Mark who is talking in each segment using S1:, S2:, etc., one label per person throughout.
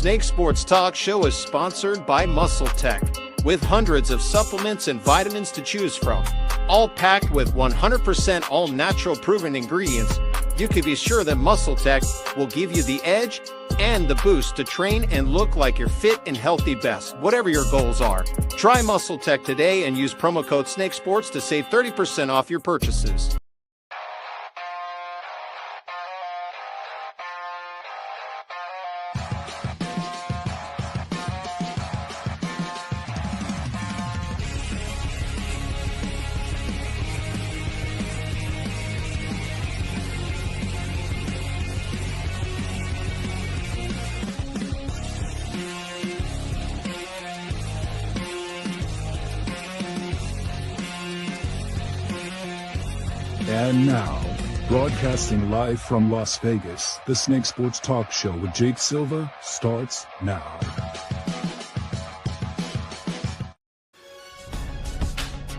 S1: Snake Sports Talk Show is sponsored by Muscle Tech, with hundreds of supplements and vitamins to choose from, all packed with 100% all-natural proven ingredients. You can be sure that Muscle Tech will give you the edge and the boost to train and look like your fit and healthy best, whatever your goals are. Try Muscle Tech today and use promo code SNAKESPORTS to save 30% off your purchases.
S2: And now, broadcasting live from Las Vegas, the Snake Sports Talk Show with Jake Silva starts now.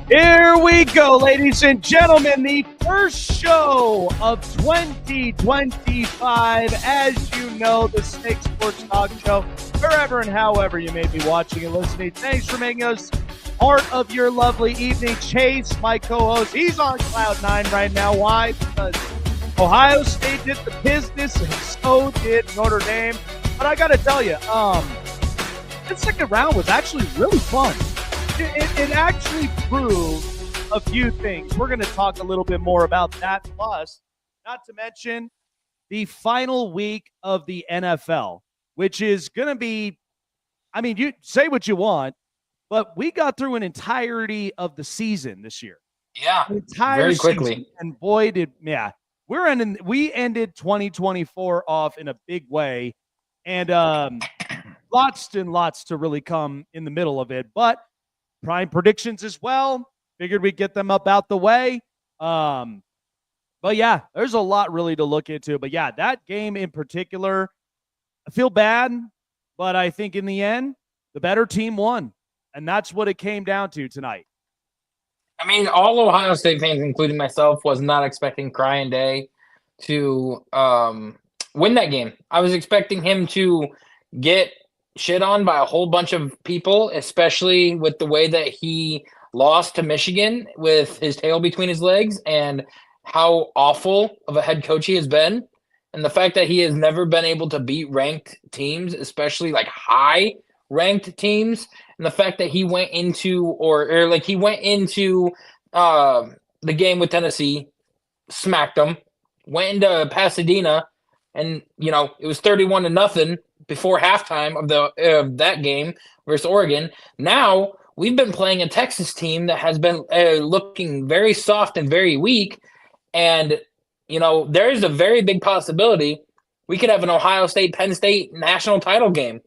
S3: Here we go, ladies and gentlemen, the first show of 2025. As you know, the Snake Sports Talk Show, wherever and however you may be watching and listening. Thanks for making us part of your lovely evening. Chase, my co-host, he's on cloud nine right now. Why? Because Ohio State did the business, and so did Notre Dame. But I got to tell you, the second round was actually really fun. It actually proved a few things. We're going to talk a little bit more about that. Plus, not to mention the final week of the NFL, which is going to be, I mean, you say what you want, but we got through an entirety of the season this year.
S4: Yeah, very quickly.
S3: Season, and boy, we ended 2024 off in a big way, and lots and lots to really come in the middle of it. But prime predictions as well. Figured we'd get them up out the way. But yeah, there's a lot really to look into. But yeah, that game in particular, I feel bad, but I think in the end, the better team won. And that's what it came down to tonight.
S4: I mean, all Ohio State fans, including myself, was not expecting Ryan Day to win that game. I was expecting him to get shit on by a whole bunch of people, especially with the way that he lost to Michigan with his tail between his legs and how awful of a head coach he has been. And the fact that he has never been able to beat ranked teams, especially like high ranked teams. And the fact that he went into the game with Tennessee, smacked them, went into Pasadena, and it was 31-0 before halftime of that game versus Oregon. Now we've been playing a Texas team that has been looking very soft and very weak, and there is a very big possibility we could have an Ohio State Penn State national title game.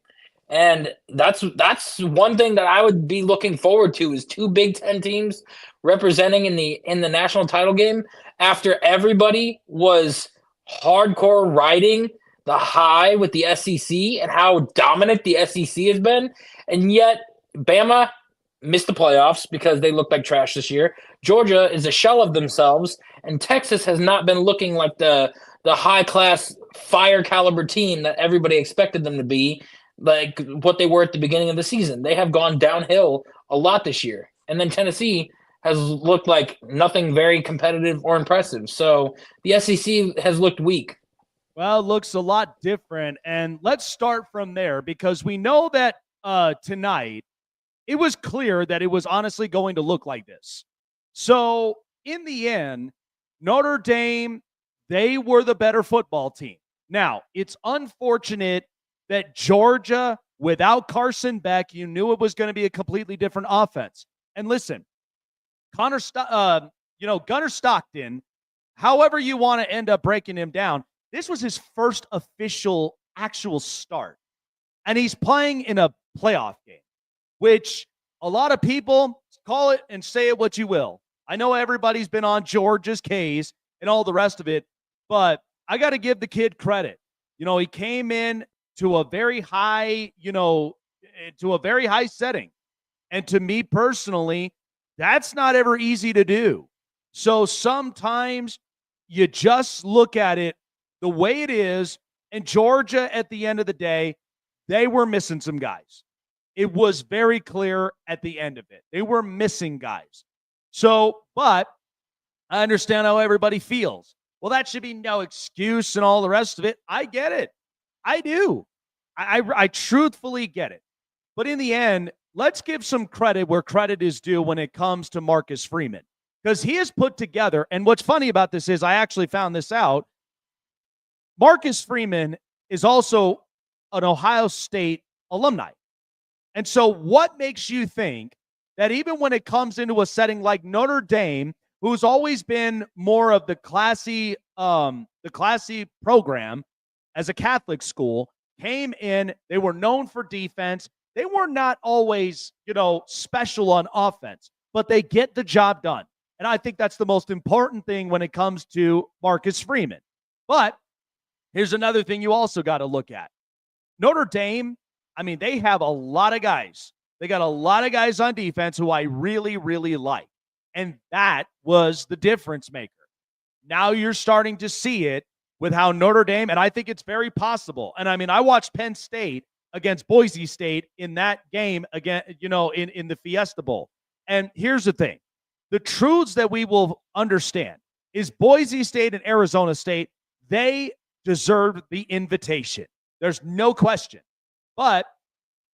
S4: And that's one thing that I would be looking forward to is two Big Ten teams representing in the national title game after everybody was hardcore riding the high with the SEC and how dominant the SEC has been. And yet Bama missed the playoffs because they looked like trash this year. Georgia is a shell of themselves, and Texas has not been looking like the high-class fire caliber team that everybody expected them to be, like what they were at the beginning of the season. They have gone downhill a lot this year. And then Tennessee has looked like nothing very competitive or impressive. So the SEC has looked weak.
S3: Well, it looks a lot different. And let's start from there because we know that tonight it was clear that it was honestly going to look like this. So in the end, Notre Dame, they were the better football team. Now, it's unfortunate that Georgia, without Carson Beck, you knew it was going to be a completely different offense. And listen, Gunnar Stockton, however you want to end up breaking him down, this was his first official actual start. And he's playing in a playoff game, which a lot of people call it and say it what you will. I know everybody's been on Georgia's case and all the rest of it, but I got to give the kid credit. He came in to a very high, setting. And to me personally, that's not ever easy to do. So sometimes you just look at it the way it is. And Georgia, at the end of the day, they were missing some guys. It was very clear at the end of it. They were missing guys. So, but I understand how everybody feels. Well, that should be no excuse and all the rest of it. I get it. I do. I truthfully get it. But in the end, let's give some credit where credit is due when it comes to Marcus Freeman, because he has put together, and what's funny about this is I actually found this out. Marcus Freeman is also an Ohio State alumni. And so what makes you think that even when it comes into a setting like Notre Dame, who's always been more of the classy program as a Catholic school, came in, they were known for defense. They were not always, special on offense, but they get the job done. And I think that's the most important thing when it comes to Marcus Freeman. But here's another thing you also got to look at. Notre Dame, they have a lot of guys. They got a lot of guys on defense who I really, really like. And that was the difference maker. Now you're starting to see it with how Notre Dame, and I think it's very possible. And I watched Penn State against Boise State in that game again, in the Fiesta Bowl. And here's the thing. The truths that we will understand is Boise State and Arizona State, they deserved the invitation. There's no question. But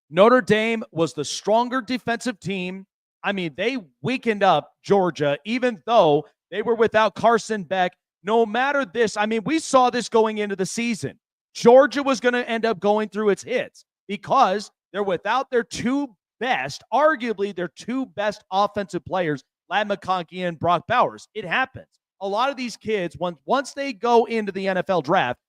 S3: Notre Dame was the stronger defensive team. They weakened up Georgia, even though they were without Carson Beck. No matter this, we saw this going into the season. Georgia was going to end up going through its hits because they're without their arguably their two best offensive players, Ladd McConkey and Brock Bowers. It happens. A lot of these kids, once they go into the NFL draft,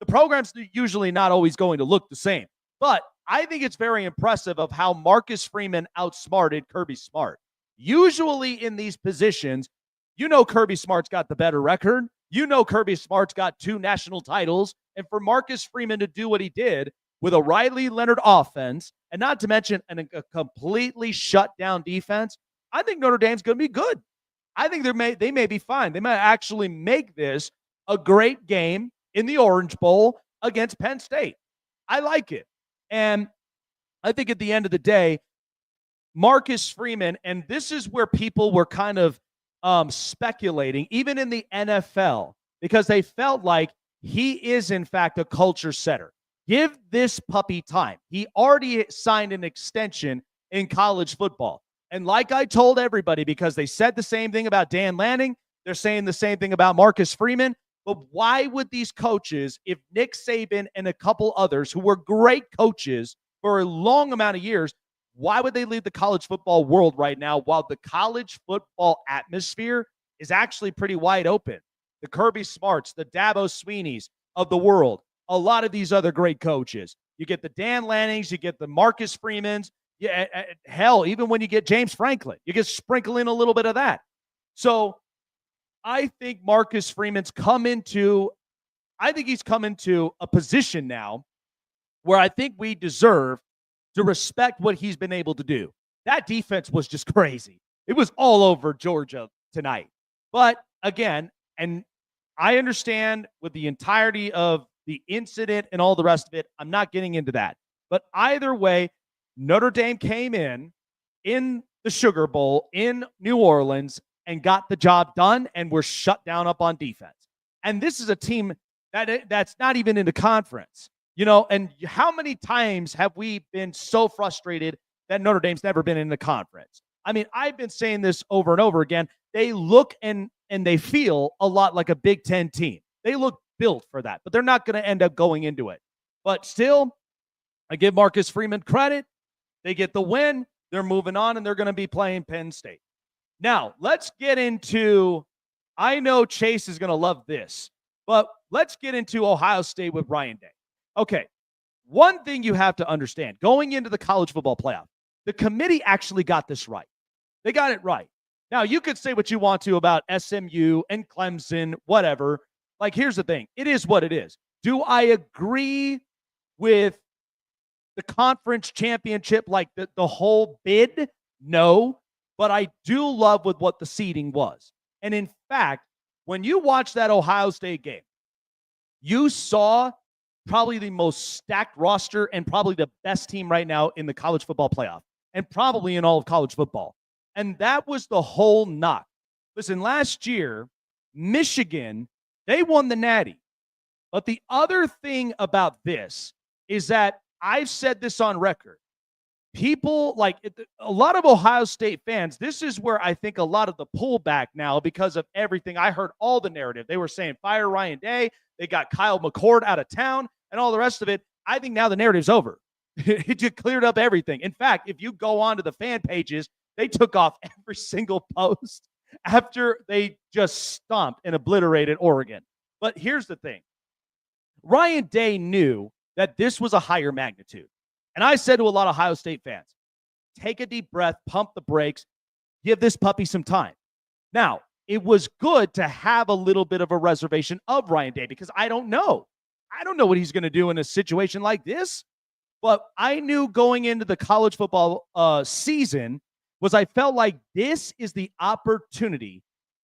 S3: the program's usually not always going to look the same. But I think it's very impressive of how Marcus Freeman outsmarted Kirby Smart. Usually in these positions, Kirby Smart's got the better record. Kirby Smart's got 2 national titles. And for Marcus Freeman to do what he did with a Riley Leonard offense, and not to mention a completely shut down defense, I think Notre Dame's going to be good. I think they may be fine. They might actually make this a great game in the Orange Bowl against Penn State. I like it. And I think at the end of the day, Marcus Freeman, and this is where people were kind of speculating, even in the NFL, because they felt like he is, in fact, a culture setter. Give this puppy time. He already signed an extension in college football. And like I told everybody, because they said the same thing about Dan Lanning, they're saying the same thing about Marcus Freeman. But why would these coaches, if Nick Saban and a couple others who were great coaches for a long amount of years, why would they leave the college football world right now while the college football atmosphere is actually pretty wide open? The Kirby Smarts, the Dabo Sweeneys of the world, a lot of these other great coaches. You get the Dan Lannings, you get the Marcus Freemans. Yeah, hell, even when you get James Franklin, you get sprinkle in a little bit of that. So I think Marcus Freeman's come into a position now where I think we deserve to respect what he's been able to do. That defense was just crazy. It was all over Georgia tonight. But again, and I understand with the entirety of the incident and all the rest of it, I'm not getting into that. But either way, Notre Dame came in the Sugar Bowl in New Orleans and got the job done and were shut down up on defense. And this is a team that's not even in the conference. And how many times have we been so frustrated that Notre Dame's never been in the conference? I've been saying this over and over again. They look and they feel a lot like a Big Ten team. They look built for that, but they're not going to end up going into it. But still, I give Marcus Freeman credit. They get the win. They're moving on, and they're going to be playing Penn State. Now, let's get into, I know Chase is going to love this, but let's get into Ohio State with Ryan Day. Okay, one thing you have to understand, going into the college football playoff, the committee actually got this right. They got it right. Now, you could say what you want to about SMU and Clemson, whatever. Like, here's the thing. It is what it is. Do I agree with the conference championship, like the whole bid? No. But I do love with what the seeding was. And in fact, when you watch that Ohio State game, you saw probably the most stacked roster and probably the best team right now in the college football playoff and probably in all of college football. And that was the whole knock. Listen, last year, Michigan, they won the Natty. But the other thing about this is that I've said this on record. People like a lot of Ohio State fans, this is where I think a lot of the pullback now because of everything. I heard all the narrative. They were saying fire Ryan Day. They got Kyle McCord out of town and all the rest of it. I think now the narrative's over. It just cleared up everything. In fact, if you go on to the fan pages, they took off every single post after they just stomped and obliterated Oregon. But here's the thing. Ryan Day knew that this was a higher magnitude. And I said to a lot of Ohio State fans, take a deep breath, pump the brakes, give this puppy some time. Now, it was good to have a little bit of a reservation of Ryan Day because I don't know. I don't know what he's going to do in a situation like this. But I knew going into the college football season was I felt like this is the opportunity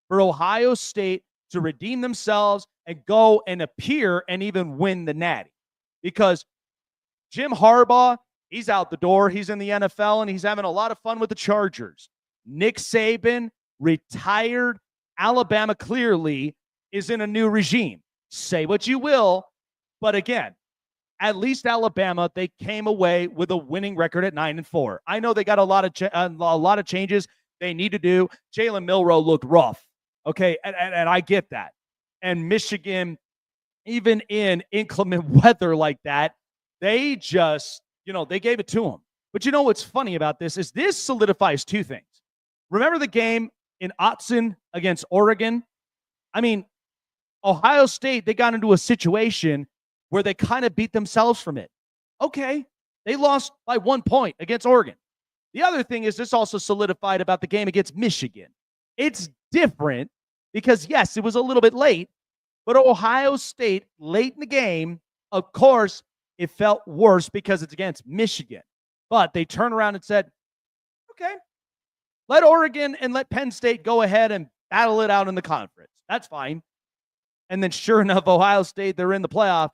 S3: for Ohio State to redeem themselves and go and appear and even win the Natty. Because Jim Harbaugh, he's out the door. He's in the NFL, and he's having a lot of fun with the Chargers. Nick Saban, retired. Alabama clearly is in a new regime. Say what you will, but again, at least Alabama, they came away with a winning record at 9-4. I know they got a lot of changes they need to do. Jalen Milroe looked rough, okay, and I get that. And Michigan, even in inclement weather like that, they just, they gave it to them. But what's funny about this is this solidifies two things. Remember the game in Autzen against Oregon? I mean, Ohio State, they got into a situation where they kind of beat themselves from it. Okay, they lost by 1 point against Oregon. The other thing is this also solidified about the game against Michigan. It's different because, yes, it was a little bit late, but Ohio State, late in the game, of course, it felt worse because it's against Michigan. But they turned around and said, okay, let Oregon and let Penn State go ahead and battle it out in the conference. That's fine. And then sure enough, Ohio State, they're in the playoff.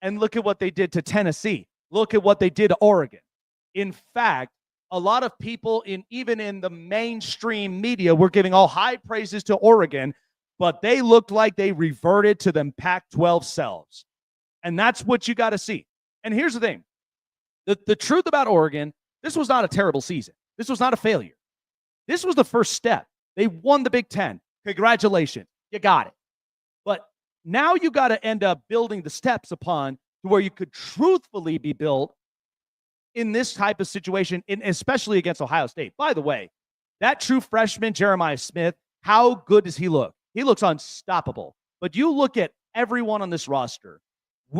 S3: And look at what they did to Tennessee. Look at what they did to Oregon. In fact, a lot of people even in the mainstream media were giving all high praises to Oregon, but they looked like they reverted to them Pac-12 selves. And that's what you got to see. And here's the thing. The truth about Oregon, this was not a terrible season. This was not a failure. This was the first step. They won the Big Ten. Congratulations. You got it. But now you got to end up building the steps upon to where you could truthfully be built in this type of situation, especially against Ohio State. By the way, that true freshman, Jeremiah Smith, how good does he look? He looks unstoppable. But you look at everyone on this roster,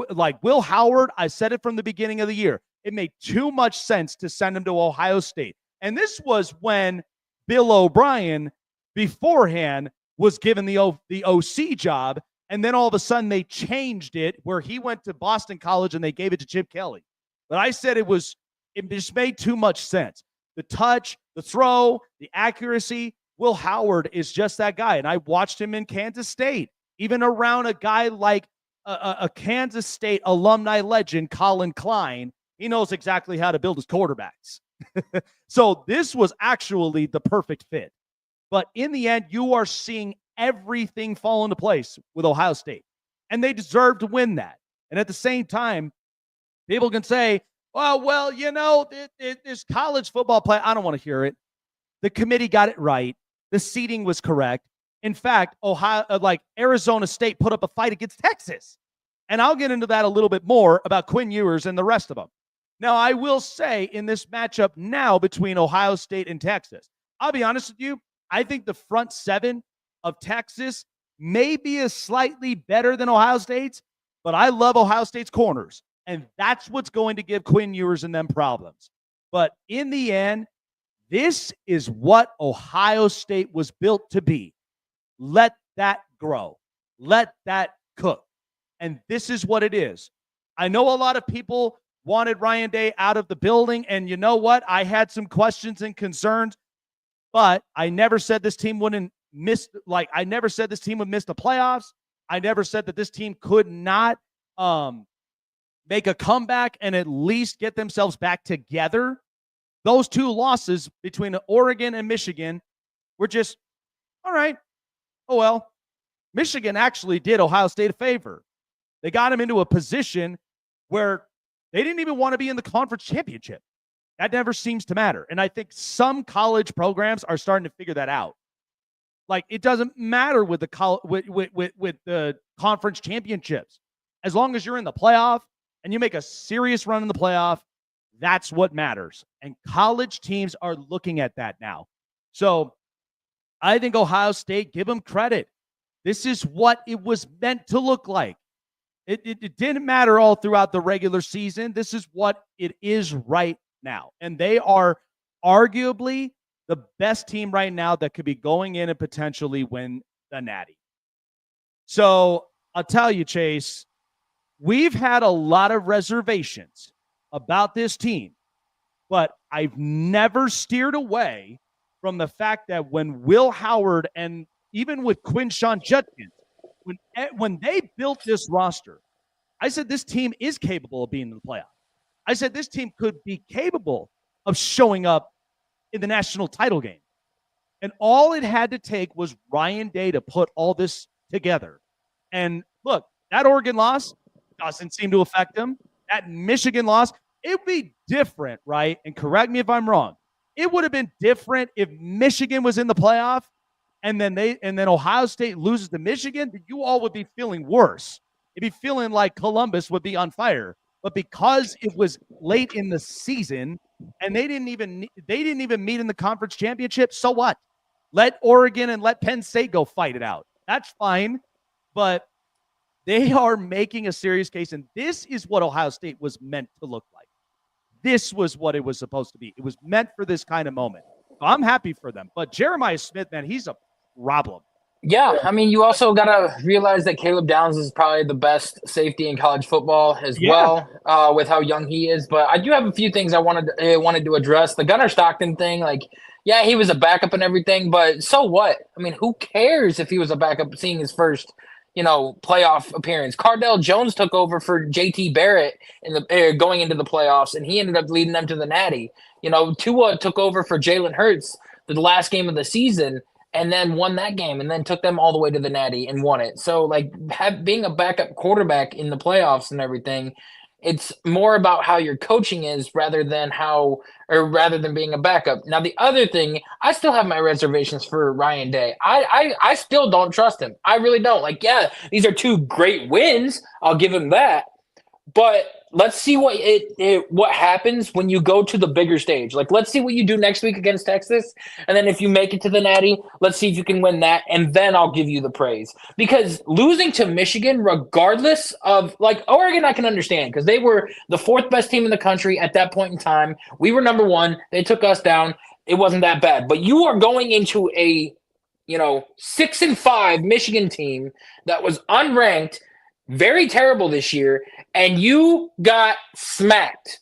S3: like Will Howard, I said it from the beginning of the year. It made too much sense to send him to Ohio State. And this was when Bill O'Brien beforehand was given the OC job. And then all of a sudden they changed it where he went to Boston College and they gave it to Chip Kelly. But I said it just made too much sense. The touch, the throw, the accuracy. Will Howard is just that guy. And I watched him in Kansas State, even around a guy like a Kansas State alumni legend, Colin Klein. He knows exactly how to build his quarterbacks. So this was actually the perfect fit. But in the end, you are seeing everything fall into place with Ohio State. And they deserve to win that. And at the same time, people can say, well, this college football play, I don't want to hear it. The committee got it right. The seating was correct. In fact, Arizona State put up a fight against Texas. And I'll get into that a little bit more about Quinn Ewers and the rest of them. Now, I will say in this matchup now between Ohio State and Texas, I'll be honest with you, I think the front seven of Texas may be slightly better than Ohio State's, but I love Ohio State's corners. And that's what's going to give Quinn Ewers and them problems. But in the end, this is what Ohio State was built to be. Let that grow. Let that cook. And this is what it is. I know a lot of people wanted Ryan Day out of the building. And you know what? I had some questions and concerns, but I never said this team wouldn't miss. I never said this team would miss the playoffs. I never said that this team could not make a comeback and at least get themselves back together, those two losses between Oregon and Michigan were just, all right, oh well. Michigan actually did Ohio State a favor. They got them into a position where they didn't even want to be in the conference championship. That never seems to matter. And I think some college programs are starting to figure that out. Like, it doesn't matter with the conference championships. As long as you're in the playoff and you make a serious run in the playoff, that's what matters. And college teams are looking at that now. So I think Ohio State, give them credit. This is what it was meant to look like. It didn't matter all throughout the regular season. This is what it is right now. And they are arguably the best team right now that could be going in and potentially win the Natty. So I'll tell you, Chase, we've had a lot of reservations about this team, but I've never steered away from the fact that when Will Howard and even with Quinshon Judkins, when they built this roster, I said this team is capable of being in the playoff. I said this team could be capable of showing up in the national title game. And all it had to take was Ryan Day to put all this together. And look, that Oregon loss doesn't seem to affect them. That Michigan loss, it would be different, right? And correct me if I'm wrong. It would have been different if Michigan was in the playoff and then Ohio State loses to Michigan. You all would be feeling worse. You'd be feeling like Columbus would be on fire. But because it was late in the season and they didn't even meet in the conference championship, so what? Let Oregon and let Penn State go fight it out. That's fine. But they are making a serious case, and this is what Ohio State was meant to look like. This was what it was supposed to be. It was meant for this kind of moment. So I'm happy for them. But Jeremiah Smith, man, he's a problem.
S4: Yeah, I mean, you also got to realize that Caleb Downs is probably the best safety in college football as well, with how young he is. But I do have a few things I wanted to address. The Gunnar Stockton thing, like, yeah, he was a backup and everything, but so what? I mean, who cares if he was a backup seeing his first, playoff appearance? Cardell Jones took over for JT Barrett in the going into the playoffs, and he ended up leading them to the Natty. Tua took over for Jalen Hurts the last game of the season, and then won that game, and then took them all the way to the Natty and won it. So, like, being a backup quarterback in the playoffs and everything, it's more about how your coaching is rather than being a backup. Now, the other thing, I still have my reservations for Ryan Day. I still don't trust him. I really don't. Like, yeah, these are two great wins. I'll give him that. But let's see what happens when you go to the bigger stage. Like, let's see what you do next week against Texas. And then if you make it to the Natty, let's see if you can win that. And then I'll give you the praise. Because losing to Michigan, regardless of, like, Oregon, I can understand because they were the fourth best team in the country at that point in time. We were number one. They took us down. It wasn't that bad. But you are going into a, 6-5 Michigan team that was unranked, very terrible this year, and you got smacked.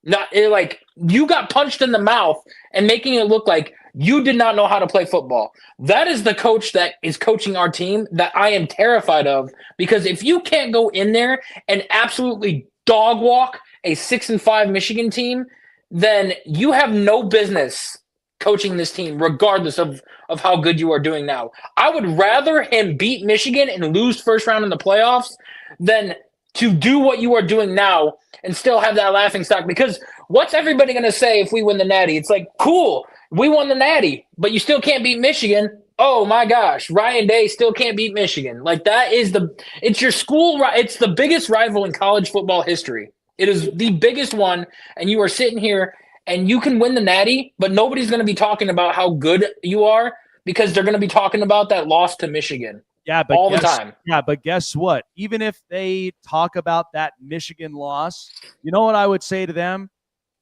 S4: You got punched in the mouth and making it look like you did not know how to play football. That is the coach that is coaching our team that I am terrified of, because if you can't go in there and absolutely dog walk a 6-5 Michigan team, then you have no business coaching this team, regardless of how good you are doing now. I would rather him beat Michigan and lose first round in the playoffs than to do what you are doing now and still have that laughing stock. Because what's everybody going to say if we win the Natty? It's like, cool, we won the Natty, but you still can't beat Michigan. Oh my gosh, Ryan Day still can't beat Michigan. Like, it's your school. It's the biggest rival in college football history. It is the biggest one. And you are sitting here and you can win the Natty, but nobody's going to be talking about how good you are because they're going to be talking about that loss to Michigan.
S3: Yeah, but
S4: all the time.
S3: Yeah, but guess what? Even if they talk about that Michigan loss, you know what I would say to them?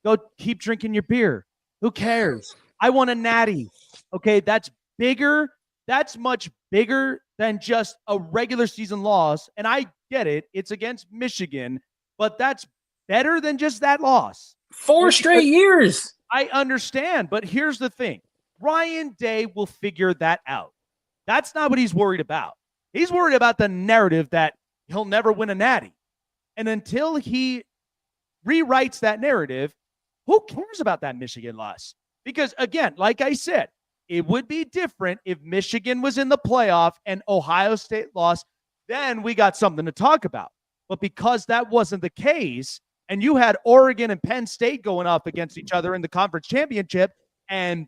S3: Go keep drinking your beer. Who cares? I won a Natty. Okay, that's bigger. That's much bigger than just a regular season loss. And I get it. It's against Michigan, but that's better than just that loss.
S4: 4 straight years.
S3: I understand, but here's the thing. Ryan Day will figure that out. That's not what he's worried about. He's worried about the narrative that he'll never win a Natty. And until he rewrites that narrative, who cares about that Michigan loss? Because again, like I said, it would be different if Michigan was in the playoff and Ohio State lost. Then we got something to talk about. But because that wasn't the case, and you had Oregon and Penn State going up against each other in the conference championship, and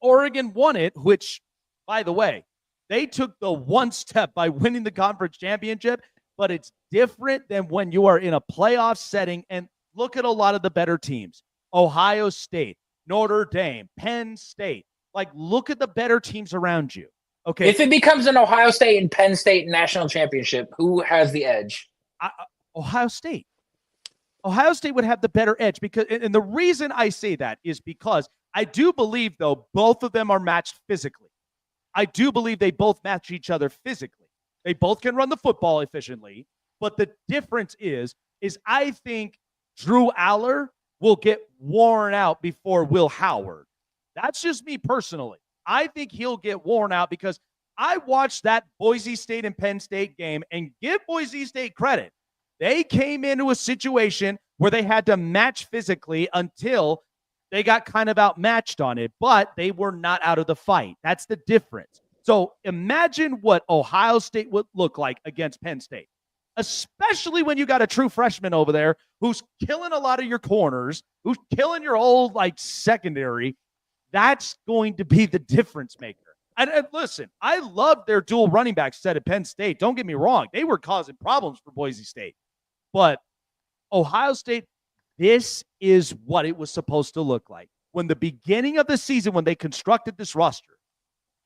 S3: Oregon won it, which, by the way, they took the one step by winning the conference championship, but it's different than when you are in a playoff setting. And look at a lot of the better teams. Ohio State, Notre Dame, Penn State. Like, look at the better teams around you. Okay.
S4: If it becomes an Ohio State and Penn State national championship, who has the edge?
S3: Ohio State. Ohio State would have the better edge because, and the reason I say that is because I do believe, though, both of them are matched physically. I do believe they both match each other physically. They both can run the football efficiently, but the difference is I think Drew Aller will get worn out before Will Howard. That's just me personally. I think he'll get worn out because I watched that Boise State and Penn State game, and give Boise State credit. They came into a situation where they had to match physically until they got kind of outmatched on it, but they were not out of the fight. That's the difference. So imagine what Ohio State would look like against Penn State, especially when you got a true freshman over there who's killing a lot of your corners, who's killing your old secondary. That's going to be the difference maker. And listen, I love their dual running back set at Penn State. Don't get me wrong. They were causing problems for Boise State. But Ohio State, this is what it was supposed to look like. When the beginning of the season, when they constructed this roster,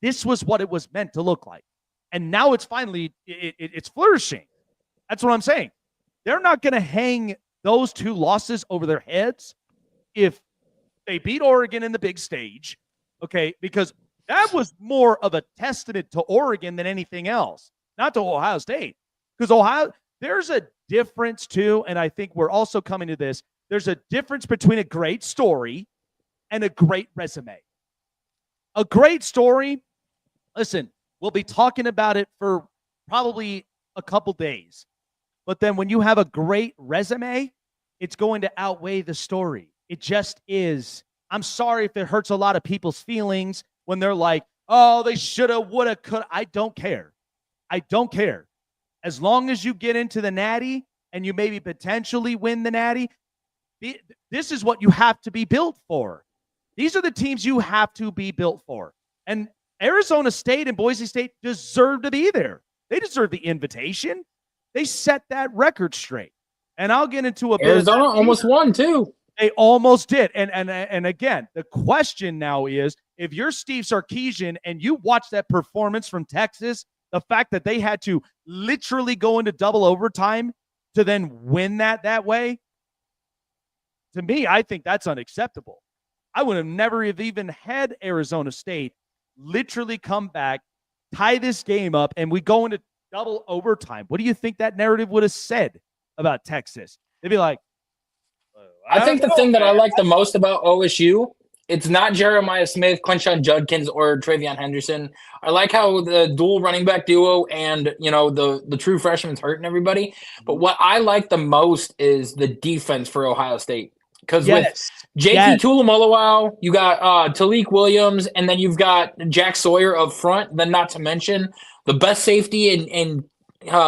S3: this was what it was meant to look like. And now it's finally, it's flourishing. That's what I'm saying. They're not going to hang those two losses over their heads if they beat Oregon in the big stage, okay, because that was more of a testament to Oregon than anything else, not to Ohio State. Because there's a difference too, and I think we're also coming to this. There's a difference between a great story and a great resume. A great story, listen, we'll be talking about it for probably a couple days. But then when you have a great resume, it's going to outweigh the story. It just is. I'm sorry if it hurts a lot of people's feelings when they're like, oh, they shoulda, woulda, coulda. I don't care. I don't care. As long as you get into the Natty and you maybe potentially win the Natty, this is what you have to be built for. These are the teams you have to be built for. And Arizona State and Boise State deserve to be there. They deserve the invitation. They set that record straight. And I'll get into a bit.
S4: Arizona almost won, too.
S3: They almost did. And again, the question now is, if you're Steve Sarkisian and you watch that performance from Texas, the fact that they had to literally go into double overtime to then win that way, to me, I think that's unacceptable. I would have never have even had Arizona State literally come back, tie this game up, and we go into double overtime. What do you think that narrative would have said about Texas? They'd be like,
S4: I think the thing that I like the most about OSU, it's not Jeremiah Smith, Quinshon Judkins, or Travion Henderson. I like how the dual running back duo and, the true freshman's hurting everybody. But what I like the most is the defense for Ohio State. Because with JT Tulamolowow, you got Talik Williams, and then you've got Jack Sawyer up front. Then not to mention the best safety in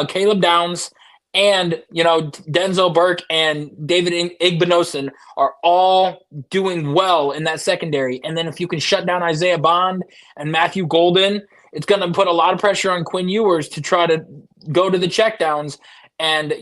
S4: Caleb Downs. And, Denzel Burke and David Igbinosun are all doing well in that secondary. And then if you can shut down Isaiah Bond and Matthew Golden, it's going to put a lot of pressure on Quinn Ewers to try to go to the checkdowns. And,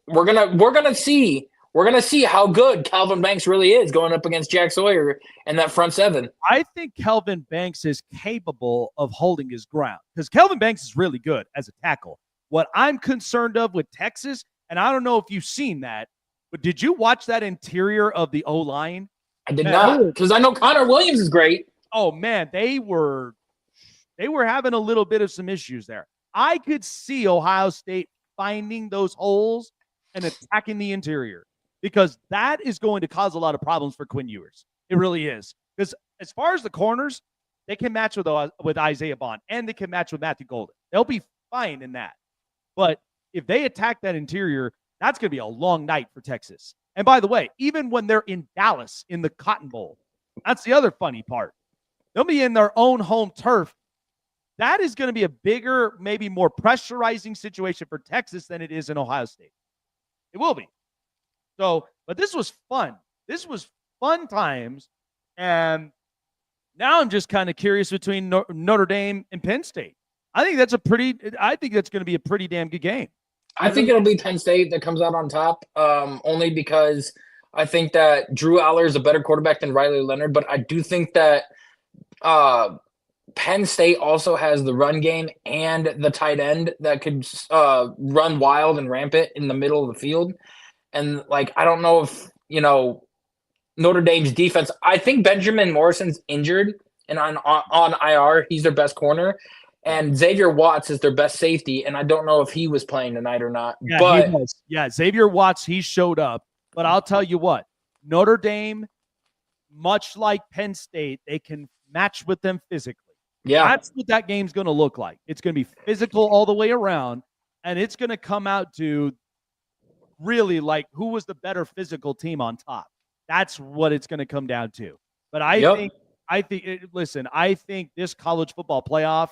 S4: we're going to see how good Calvin Banks really is going up against Jack Sawyer and that front seven.
S3: I think Calvin Banks is capable of holding his ground because Calvin Banks is really good as a tackle. What I'm concerned of with Texas, and I don't know if you've seen that, but did you watch that interior of the O-line?
S4: I did not, because I know Connor Williams is great.
S3: Oh, man, they were having a little bit of some issues there. I could see Ohio State finding those holes and attacking the interior because that is going to cause a lot of problems for Quinn Ewers. It really is. Because as far as the corners, they can match with Isaiah Bond, and they can match with Matthew Golden. They'll be fine in that. But if they attack that interior, That's going to be a long night for Texas. And by the way, even when they're in Dallas in the Cotton Bowl, that's the other funny part. They'll be in their own home turf. That is going to be a bigger, maybe more pressurizing situation for Texas than it is in Ohio State. It will be. So, but this was fun. This was fun times. And now I'm just kind of curious between Notre Dame and Penn State. I think that's going to be a pretty damn good game.
S4: I think it'll be Penn State that comes out on top, only because I think that Drew Aller is a better quarterback than Riley Leonard, but I do think that Penn State also has the run game and the tight end that could run wild and rampant in the middle of the field. And, I don't know if, Notre Dame's defense – I think Benjamin Morrison's injured and on IR. He's their best corner. And Xavier Watts is their best safety, and I don't know if he was playing tonight or not.
S3: Yeah,
S4: but
S3: he was. Yeah, Xavier Watts, he showed up. But I'll tell you what, Notre Dame, much like Penn State, they can match with them physically.
S4: Yeah.
S3: That's what that game's going to look like. It's going to be physical all the way around, and it's going to come out to really who was the better physical team on top. That's what it's going to come down to. But I think this college football playoff,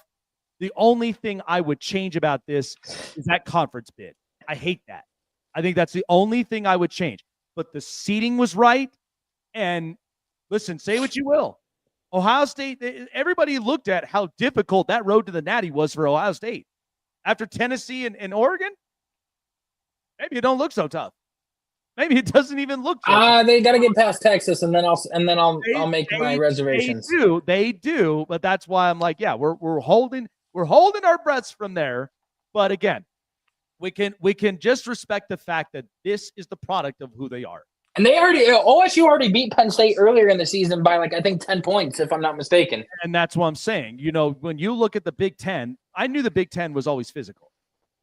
S3: the only thing I would change about this is that conference bid. I hate that. I think that's the only thing I would change. But the seeding was right. And listen, say what you will. Ohio State, everybody looked at how difficult that road to the Natty was for Ohio State. After Tennessee and Oregon, maybe it don't look so tough. Maybe it doesn't even look so tough.
S4: They got to get past Texas, and then I'll make my reservations.
S3: They do, but that's why I'm like, yeah, we're holding our breaths from there. But again, we can just respect the fact that this is the product of who they are.
S4: And OSU already beat Penn State earlier in the season by I think 10 points, if I'm not mistaken.
S3: And that's what I'm saying. When you look at the Big Ten, I knew the Big Ten was always physical,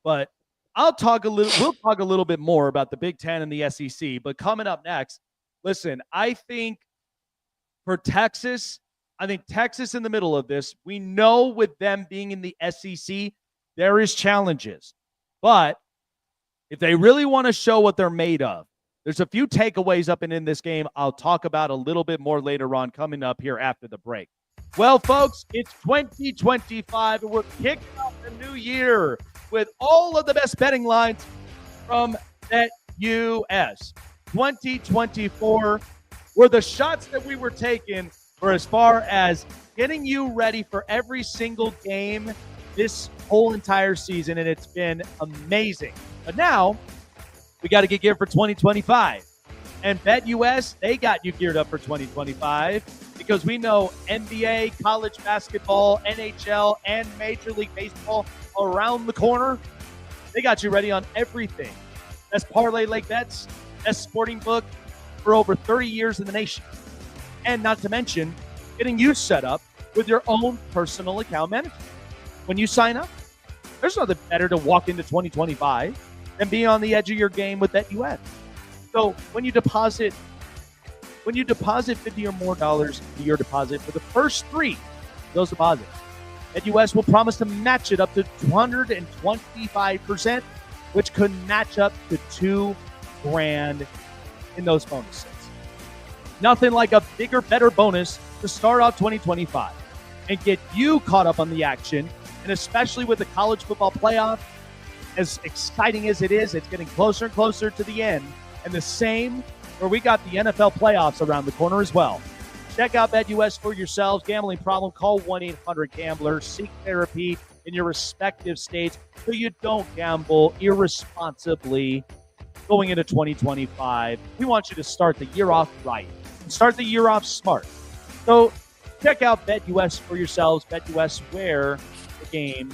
S3: but we'll talk a little bit more about the Big Ten and the SEC. But coming up next, listen, I think for Texas, Texas in the middle of this, we know with them being in the SEC, there is challenges. But if they really want to show what they're made of, there's a few takeaways up and in this game I'll talk about a little bit more later on coming up here after the break. Well, folks, it's 2025, and we're kicking off the new year with all of the best betting lines from BetUS. 2024 were the shots that we were taking for as far as getting you ready for every single game this whole entire season, and it's been amazing. But now we got to get geared for 2025. And BetUS, they got you geared up for 2025 because we know NBA, college basketball, NHL, and Major League Baseball around the corner. They got you ready on everything. Best parlay lake bets, best sporting book for over 30 years in the nation. And not to mention, getting you set up with your own personal account manager. When you sign up, there's nothing better to walk into 2025 than be on the edge of your game with BetUS. So when you deposit $50 or more to your deposit for the first 3 those deposits, BetUS will promise to match it up to 225%, which could match up to $2,000 in those bonuses. Nothing like a bigger, better bonus to start off 2025 and get you caught up on the action, and especially with the college football playoff. As exciting as it is, it's getting closer and closer to the end. And the same where we got the NFL playoffs around the corner as well. Check out BetUS for yourselves. Gambling problem, call 1-800-GAMBLER. Seek therapy in your respective states so you don't gamble irresponsibly going into 2025. We want you to start the year off right and start the year off smart. So check out BetUS for yourselves. BetUS, where the game.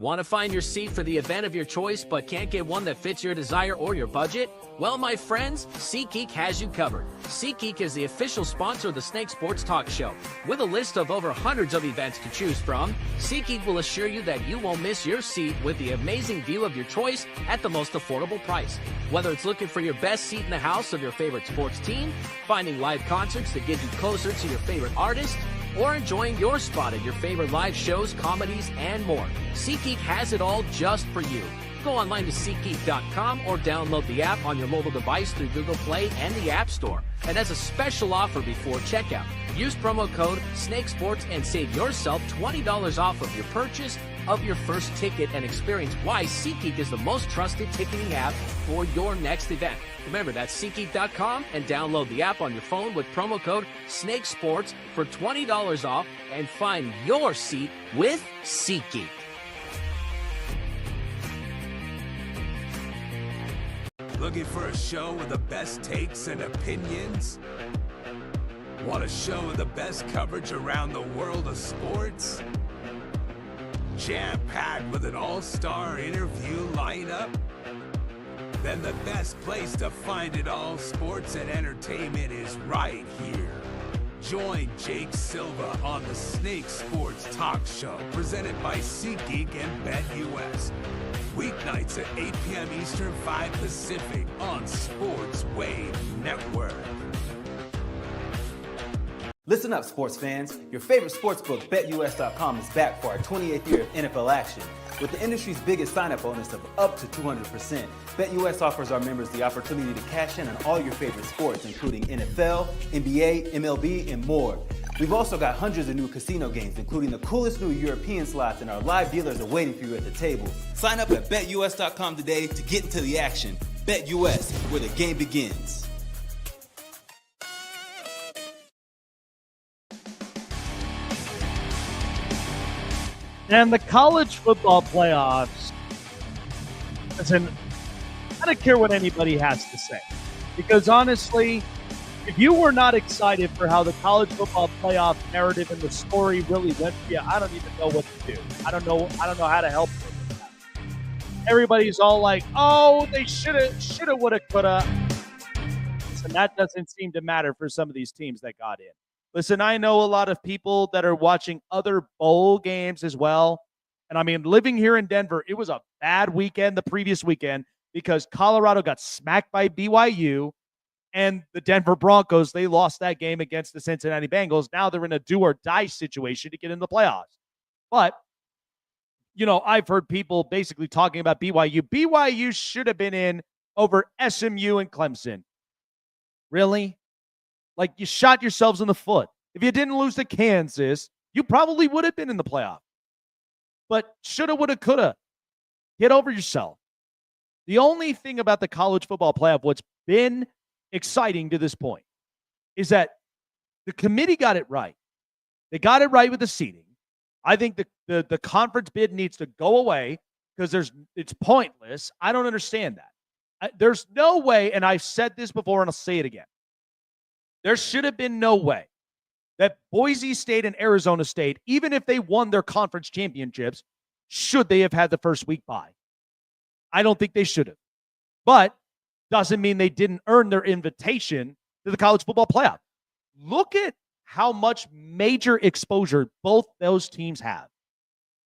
S5: Want to find your seat for the event of your choice but can't get one that fits your desire or your budget? Well, my friends, SeatGeek has you covered. SeatGeek is the official sponsor of the Snake Sports Talk Show. With a list of over hundreds of events to choose from, SeatGeek will assure you that you won't miss your seat with the amazing view of your choice at the most affordable price. Whether it's looking for your best seat in the house of your favorite sports team, finding live concerts that get you closer to your favorite artist, or enjoying your spot at your favorite live shows, comedies, and more. SeatGeek has it all just for you. Go online to SeatGeek.com or download the app on your mobile device through Google Play and the App Store. And as a special offer before checkout, use promo code SNAKESPORTS and save yourself $20 off of your purchase of your first ticket, and experience why SeatGeek is the most trusted ticketing app for your next event. Remember, that's SeatGeek.com and download the app on your phone with promo code SNAKESPORTS for $20 off and find your seat with SeatGeek.
S6: Looking for a show with the best takes and opinions? Want a show with the best coverage around the world of sports? Jam-packed with an all-star interview lineup? Then the best place to find it all, sports and entertainment, is right here. Join Jake Silva on the Snake Sports Talk Show, presented by SeatGeek and BetUS. Weeknights at 8 p.m. Eastern, 5 Pacific on Sports Wave Network.
S7: Listen up, sports fans. Your favorite sportsbook, BetUS.com, is back for our 28th year of NFL action. With the industry's biggest sign-up bonus of up to 200%, BetUS offers our members the opportunity to cash in on all your favorite sports, including NFL, NBA, MLB, and more. We've also got hundreds of new casino games, including the coolest new European slots, and our live dealers are waiting for you at the table. Sign up at BetUS.com today to get into the action. BetUS, where the game begins.
S3: And the college football playoffs, listen, I don't care what anybody has to say. Because honestly, if you were not excited for how the college football playoff narrative and the story really went for you, I don't even know what to do. I don't know how to help you with that. Everybody's all like, oh, they shoulda, woulda, coulda. And that doesn't seem to matter for some of these teams that got in. Listen, I know a lot of people that are watching other bowl games as well. And I mean, living here in Denver, it was a bad weekend the previous weekend because Colorado got smacked by BYU, and the Denver Broncos, they lost that game against the Cincinnati Bengals. Now they're in a do or die situation to get in the playoffs. But, you know, I've heard people basically talking about BYU. BYU should have been in over SMU and Clemson. Really? Like, you shot yourselves in the foot. If you didn't lose to Kansas, you probably would have been in the playoff. But shoulda, woulda, coulda. Get over yourself. The only thing about the college football playoff, what's been exciting to this point, is that the committee got it right. They got it right with the seeding. I think the conference bid needs to go away because it's pointless. I don't understand that. There's no way, and I've said this before and I'll say it again. There should have been no way that Boise State and Arizona State, even if they won their conference championships, should they have had the first week bye. I don't think they should have. But doesn't mean they didn't earn their invitation to the college football playoff. Look at how much major exposure both those teams have.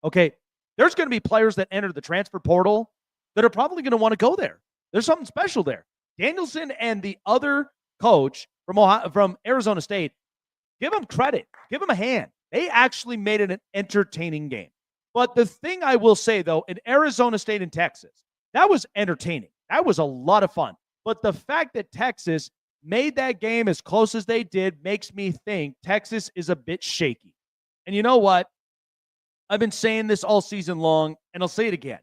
S3: Okay, there's going to be players that enter the transfer portal that are probably going to want to go there. There's something special there. Danielson and the other coach from Arizona State, give them credit. Give them a hand. They actually made it an entertaining game. But the thing I will say, though, in Arizona State and Texas, that was entertaining. That was a lot of fun. But the fact that Texas made that game as close as they did makes me think Texas is a bit shaky. And you know what? I've been saying this all season long, and I'll say it again.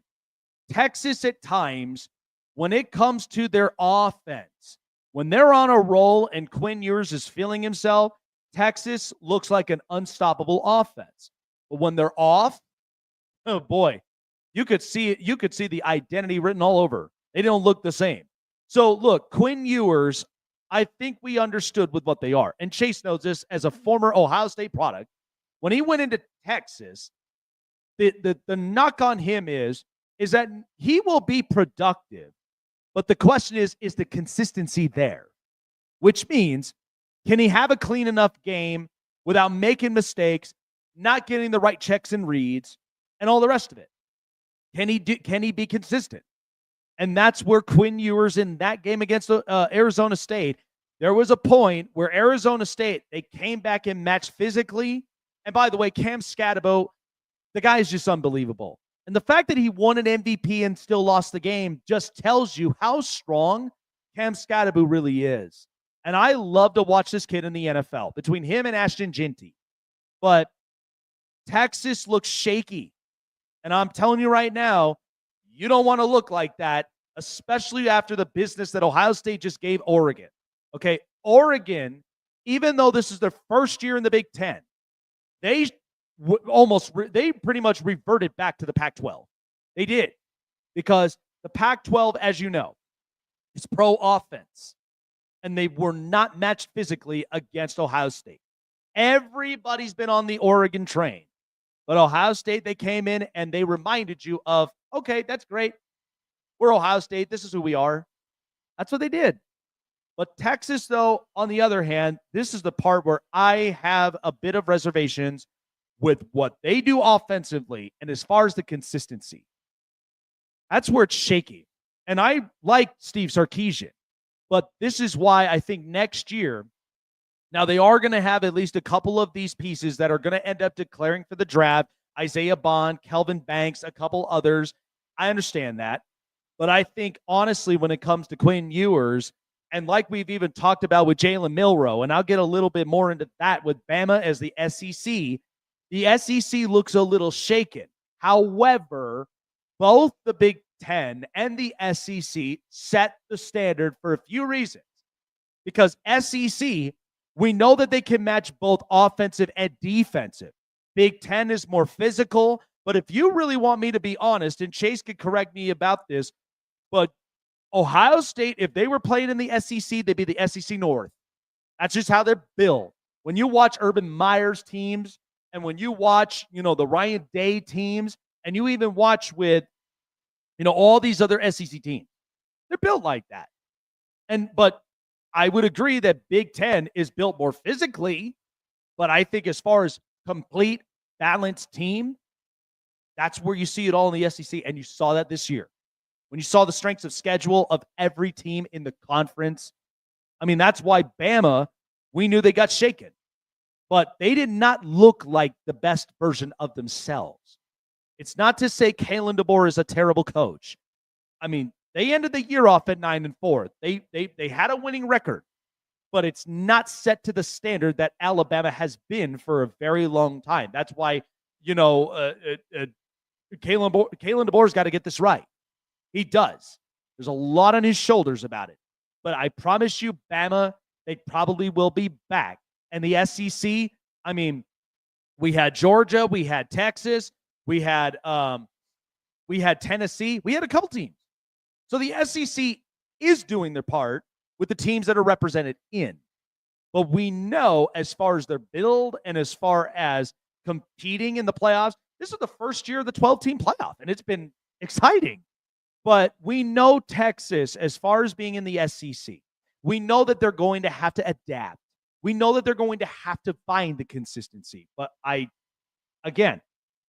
S3: Texas at times, when it comes to their offense, when they're on a roll and Quinn Ewers is feeling himself, Texas looks like an unstoppable offense. But when they're off, oh boy, you could see it. You could see the identity written all over. They don't look the same. So look, Quinn Ewers, I think we understood with what they are. And Chase knows this as a former Ohio State product. When he went into Texas, the knock on him is that he will be productive. But the question is the consistency there? Which means, can he have a clean enough game without making mistakes, not getting the right checks and reads, and all the rest of it? Can he be consistent? And that's where Quinn Ewers in that game against Arizona State, there was a point where Arizona State, they came back and matched physically, And by the way, Cam Scatabo, the guy is just unbelievable. And the fact that he won an MVP and still lost the game just tells you how strong Cam Scatabo really is. And I love to watch this kid in the NFL between him and Ashton Ginty. But Texas looks shaky. And I'm telling you right now, you don't want to look like that, especially after the business that Ohio State just gave Oregon. Okay, Oregon, even though this is their first year in the Big Ten, they pretty much reverted back to the Pac-12. They did, because the Pac-12, as you know, is pro offense, and they were not matched physically against Ohio State. Everybody's been on the Oregon train, but Ohio State, they came in and they reminded you of, okay, that's great. We're Ohio State. This is who we are. That's what they did. But Texas, though, on the other hand, this is the part where I have a bit of reservations with what they do offensively and as far as the consistency. That's where it's shaky. And I like Steve Sarkisian, but this is why I think next year, now they are going to have at least a couple of these pieces that are going to end up declaring for the draft. Isaiah Bond, Kelvin Banks, a couple others. I understand that. But I think, honestly, when it comes to Quinn Ewers, and like we've even talked about with Jalen Milroe, and I'll get a little bit more into that with Bama as the SEC looks a little shaken. However, both the Big Ten and the SEC set the standard for a few reasons. Because SEC, we know that they can match both offensive and defensive. Big Ten is more physical. But if you really want me to be honest, and Chase could correct me about this, but Ohio State, if they were playing in the SEC, they'd be the SEC North. That's just how they're built. When you watch Urban Meyer's teams, and when you watch, the Ryan Day teams, and you even watch with, all these other SEC teams, they're built like that. But I would agree that Big Ten is built more physically, but I think as far as complete, balanced team, that's where you see it all in the SEC, and you saw that this year. When you saw the strengths of schedule of every team in the conference, that's why Bama, we knew they got shaken. But they did not look like the best version of themselves. It's not to say Kalen DeBoer is a terrible coach. They ended the year off at 9-4. They had a winning record, but it's not set to the standard that Alabama has been for a very long time. That's why, Kalen DeBoer's got to get this right. He does. There's a lot on his shoulders about it. But I promise you, Bama, they probably will be back. And the SEC, we had Georgia, we had Texas, we had Tennessee, we had a couple teams. So the SEC is doing their part with the teams that are represented in. But we know, as far as their build and as far as competing in the playoffs, this is the first year of the 12-team playoff, and it's been exciting. But we know Texas, as far as being in the SEC, we know that they're going to have to adapt. We know that they're going to have to find the consistency. But I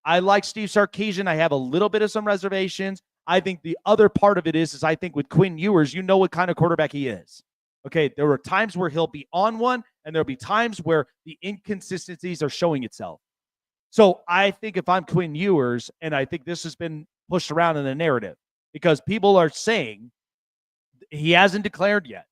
S3: like Steve Sarkisian. I have a little bit of some reservations. I think the other part of it is I think with Quinn Ewers, you know what kind of quarterback he is. Okay, there are times where he'll be on one, and there'll be times where the inconsistencies are showing itself. So I think if I'm Quinn Ewers, and I think this has been pushed around in the narrative, because people are saying he hasn't declared yet.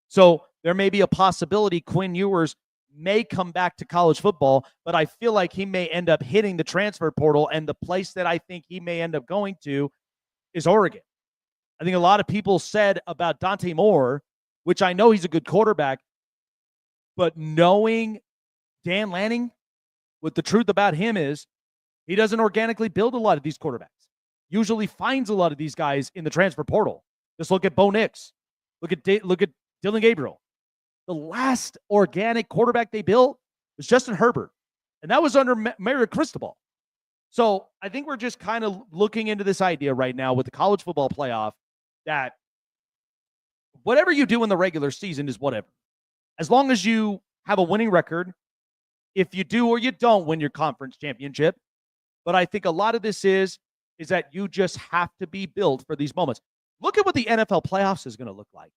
S3: So there may be a possibility Quinn Ewers may come back to college football, but I feel like he may end up hitting the transfer portal, and the place that I think he may end up going to is Oregon. I think a lot of people said about Dante Moore, which I know he's a good quarterback, but knowing Dan Lanning, what the truth about him is he doesn't organically build a lot of these quarterbacks. Usually finds a lot of these guys in the transfer portal. Just look at Bo Nix. Look at Dylan Gabriel. The last organic quarterback they built was Justin Herbert, and that was under Mario Cristobal. So I think we're just kind of looking into this idea right now with the college football playoff that whatever you do in the regular season is whatever. As long as you have a winning record, if you do or you don't win your conference championship. But I think a lot of this is that you just have to be built for these moments. Look at what the NFL playoffs is going to look like.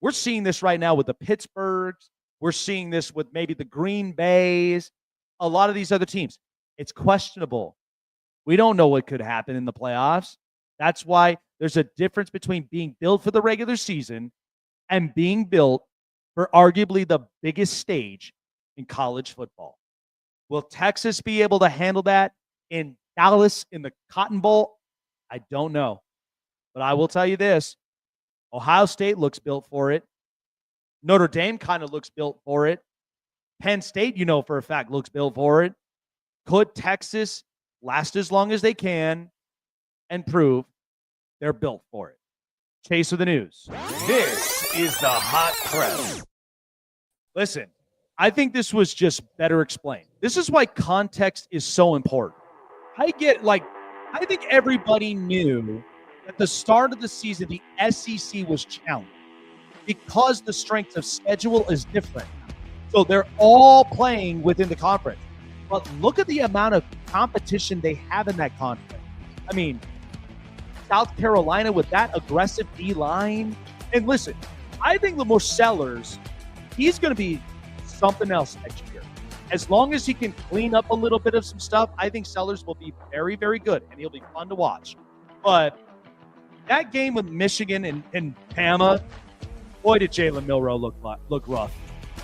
S3: We're seeing this right now with the Pittsburghs. We're seeing this with maybe the Green Bays. a lot of these other teams. It's questionable. We don't know what could happen in the playoffs. That's why there's a difference between being built for the regular season and being built for arguably the biggest stage in college football. Will Texas be able to handle that in Dallas in the Cotton Bowl? I don't know. But I will tell you this. Ohio State looks built for it. Notre Dame kind of looks built for it. Penn State, for a fact, looks built for it. Could Texas last as long as they can and prove they're built for it? Chase with the news.
S8: This is the Hot Press.
S3: Listen, I think this was just better explained. This is why context is so important. I think everybody knew at the start of the season, the SEC was challenged because the strength of schedule is different. So they're all playing within the conference. But look at the amount of competition they have in that conference. I mean, South Carolina with that aggressive D-line. And listen, I think Lamar Sellers, he's going to be something else next year. As long as he can clean up a little bit of some stuff, I think Sellers will be very, very good, and he'll be fun to watch. But that game with Michigan and Bama, boy, did Jalen Milroe look rough.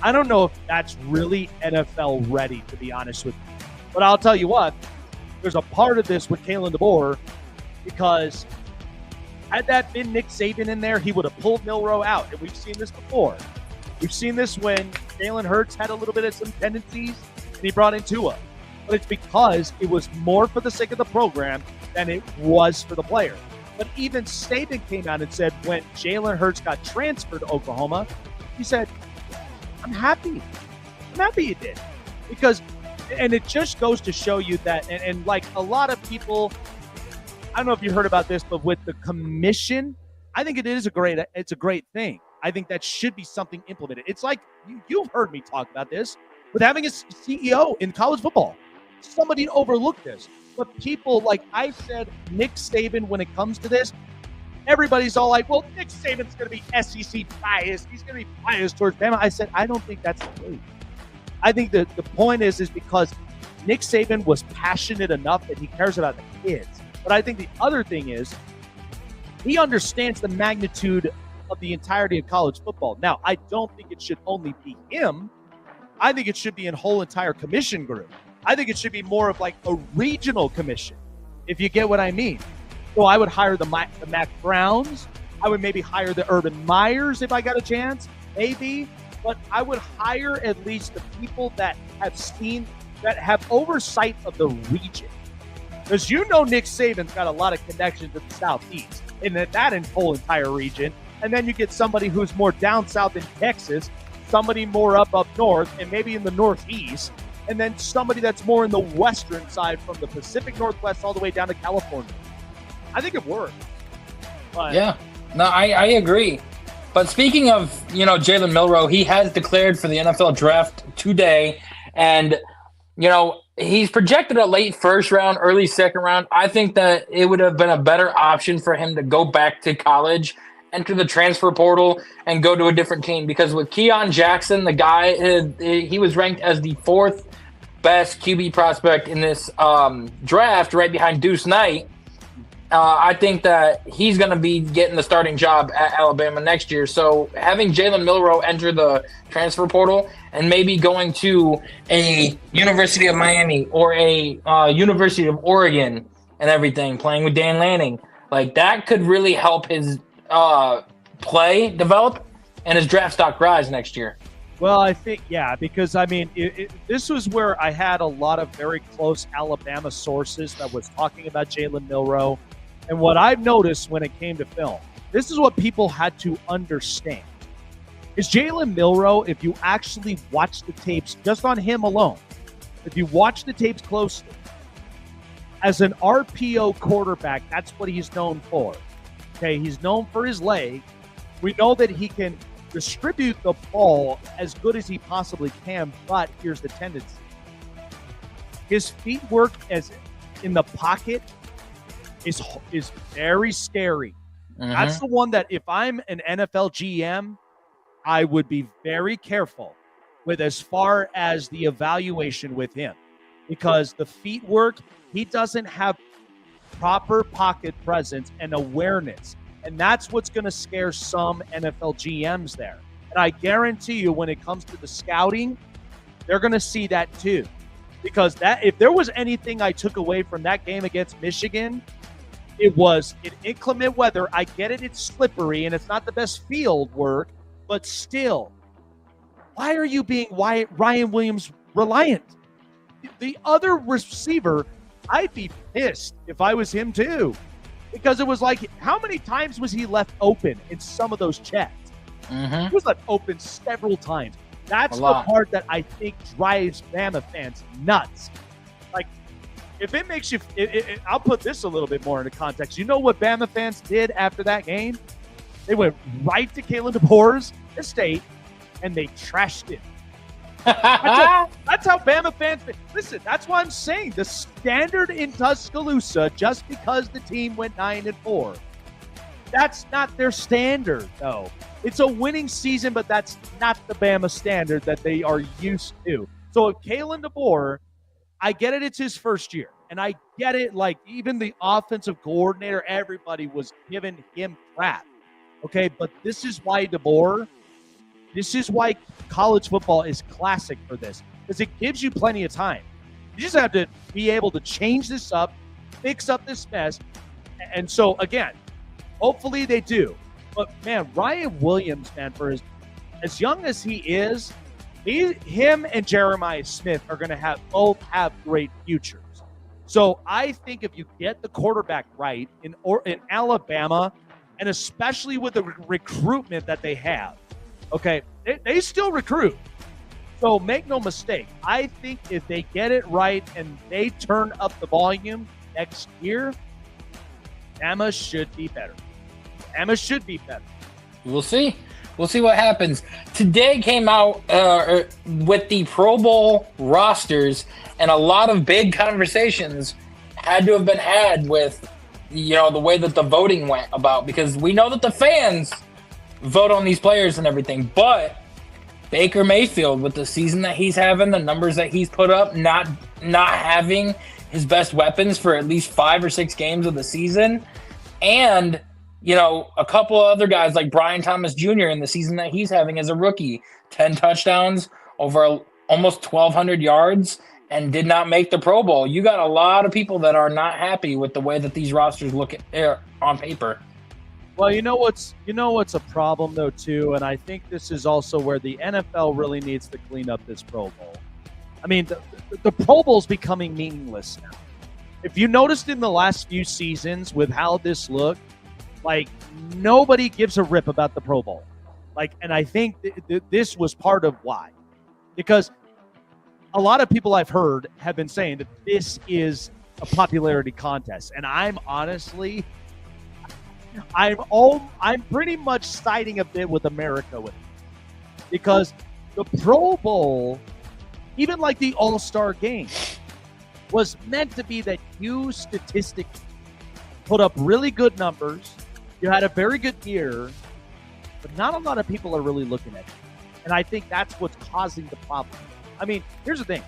S3: I don't know if that's really NFL ready, to be honest with you. But I'll tell you what, there's a part of this with Kalen DeBoer, because had that been Nick Saban in there, he would have pulled Milroe out. And we've seen this before. We've seen this when Jalen Hurts had a little bit of some tendencies, and he brought in Tua. But it's because it was more for the sake of the program than it was for the player. But even Saban came out and said when Jalen Hurts got transferred to Oklahoma, he said, I'm happy. I'm happy he did. Because, and it just goes to show you that, and like a lot of people, I don't know if you heard about this, but with the commission, I think it's a great thing. I think that should be something implemented. It's like, you've heard me talk about this, with having a CEO in college football. Somebody overlooked this. But people, like I said, Nick Saban, when it comes to this, everybody's all like, well, Nick Saban's going to be SEC biased. He's going to be biased towards Bama. I said, I don't think that's the case. I think that the point is because Nick Saban was passionate enough that he cares about the kids. But I think the other thing is he understands the magnitude of the entirety of college football. Now, I don't think it should only be him. I think it should be a whole entire commission group. I think it should be more of like a regional commission, if you get what I mean. So I would hire the Mac Browns. I would maybe hire the Urban Meyers if I got a chance, maybe. But I would hire at least the people that have oversight of the region. Because Nick Saban's got a lot of connections to the Southeast and that whole entire region. And then you get somebody who's more down south in Texas, somebody more up north, and maybe in the Northeast, and then somebody that's more in the western side from the Pacific Northwest all the way down to California. I think it worked. But
S4: yeah, no, I agree. But speaking of, Jalen Milroe, he has declared for the NFL draft today, and, he's projected a late first round, early second round. I think that it would have been a better option for him to go back to college, enter the transfer portal, and go to a different team. Because with Keon Jackson, the guy, he was ranked as the fourth best QB prospect in this draft, right behind Deuce Knight. I think that he's going to be getting the starting job at Alabama next year. So having Jalen Milroe enter the transfer portal and maybe going to a University of Miami or a University of Oregon and everything, playing with Dan Lanning, like that could really help his play develop and his draft stock rise next year.
S3: Well, I think, yeah, because, I mean, this was where I had a lot of very close Alabama sources that was talking about Jalen Milroe. And what I've noticed when it came to film, this is what people had to understand, is Jalen Milroe, if you actually watch the tapes just on him alone, if you watch the tapes closely, as an RPO quarterback, that's what he's known for. Okay, he's known for his leg. We know that he can distribute the ball as good as he possibly can, but here's the tendency. His feet work as in the pocket is very scary. Mm-hmm. That's the one that if I'm an NFL GM, I would be very careful with as far as the evaluation with him, because the feet work, he doesn't have proper pocket presence and awareness. And that's what's going to scare some NFL GMs there. And I guarantee you when it comes to the scouting, they're going to see that too. Because that, if there was anything I took away from that game against Michigan, it was in inclement weather. I get it, it's slippery and it's not the best field work, but still, why are you being Ryan Williams reliant? The other receiver, I'd be pissed if I was him too. Because it was like, how many times was he left open in some of those checks?
S4: Mm-hmm.
S3: He was left open several times. That's the part that I think drives Bama fans nuts. Like, if it makes you, I'll put this a little bit more into context. You know what Bama fans did after that game? They went right to Kalen DeBoer's estate and they trashed it. That's how Bama fans. Listen, that's why I'm saying the standard in Tuscaloosa, just because the team went 9-4, that's not their standard, though. It's a winning season, but that's not the Bama standard that they are used to. So if Kalen DeBoer, I get it, it's his first year, and I get it. Like, even the offensive coordinator, everybody was giving him crap. Okay, but this is why DeBoer. This is why college football is classic for this, because it gives you plenty of time. You just have to be able to change this up, fix up this mess. And so, again, hopefully they do. But, man, Ryan Williams, man, for as young as he is, him and Jeremiah Smith are going to both have great futures. So I think if you get the quarterback right in Alabama, and especially with the recruitment that they have, okay, they still recruit. So make no mistake. I think if they get it right and they turn up the volume next year, Bama should be better. Bama should be better.
S4: We'll see. We'll see what happens. Today came out with the Pro Bowl rosters, and a lot of big conversations had to have been had with, the way that the voting went about, because we know that the fans vote on these players and everything, but Baker Mayfield, with the season that he's having, the numbers that he's put up, not having his best weapons for at least 5 or 6 games of the season, and a couple of other guys like Brian Thomas Jr. in the season that he's having as a rookie, 10 touchdowns, over almost 1,200 yards, and did not make the Pro Bowl. You got a lot of people that are not happy with the way that these rosters look on paper.
S3: Well, you know what's a problem though too, and I think this is also where the NFL really needs to clean up this Pro Bowl. I mean, the Pro Bowl's becoming meaningless now. If you noticed in the last few seasons with how this looked, like, nobody gives a rip about the Pro Bowl. Like, and I think this was part of why. Because a lot of people I've heard have been saying that this is a popularity contest. And I'm honestly, I'm pretty much siding a bit with America with it. Because the Pro Bowl, even like the All-Star game, was meant to be that you statistically put up really good numbers. You had a very good year, but not a lot of people are really looking at it. And I think that's what's causing the problem. I mean, here's the thing.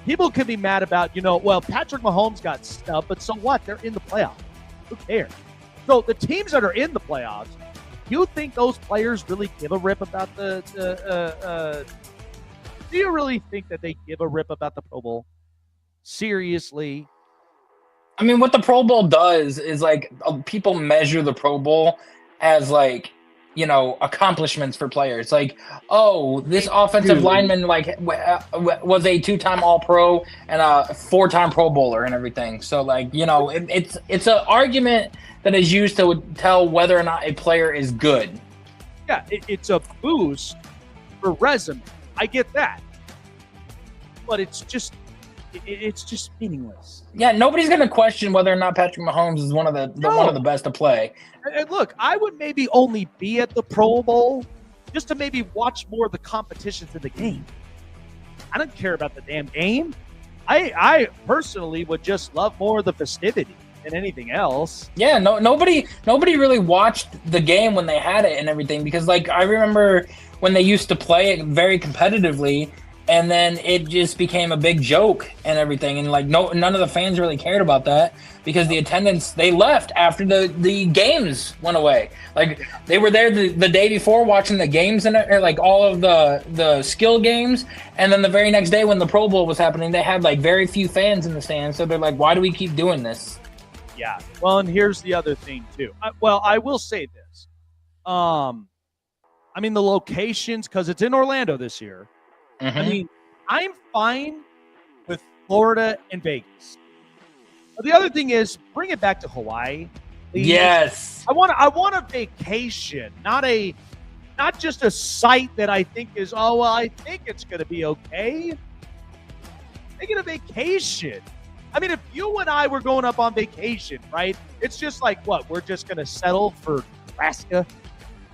S3: People can be mad about, Patrick Mahomes got snubbed, but so what? They're in the playoffs. Who cares? So the teams that are in the playoffs, you think those players really give a rip about do you really think that they give a rip about the Pro Bowl? Seriously?
S4: I mean, what the Pro Bowl does is, like, people measure the Pro Bowl as, like, accomplishments for players. Like, oh, this offensive lineman, like, was a 2-time All-Pro and a 4-time Pro Bowler and everything. So, like, it's an argument that is used to tell whether or not a player is good.
S3: Yeah, it's a boost for resume. I get that. But it's just meaningless.
S4: Yeah, nobody's going to question whether or not Patrick Mahomes is one of the best to play.
S3: And look, I would maybe only be at the Pro Bowl just to maybe watch more of the competitions in the game. I don't care about the damn game. I personally would just love more of the festivity than anything else.
S4: Yeah, nobody really watched the game when they had it and everything, because, like, I remember when they used to play it very competitively, and then it just became a big joke and everything. And like none of the fans really cared about that because the attendance, they left after the games went away. Like they were there the day before watching the games and like all of the skill games, and then the very next day when the Pro Bowl was happening, they had like very few fans in the stands. So they're like, why do we keep doing this?
S3: Yeah. Well, and here's the other thing too. I will say this. I mean the locations, because it's in Orlando this year.
S4: Mm-hmm.
S3: I mean, I'm fine with Florida and Vegas. But the other thing is, bring it back to Hawaii. Please.
S4: Yes.
S3: I want a vacation, not just a site that I think is, I think it's going to be okay. Make it a vacation. I mean, if you and I were going up on vacation, right? It's just like, what? We're just going to settle for Nebraska?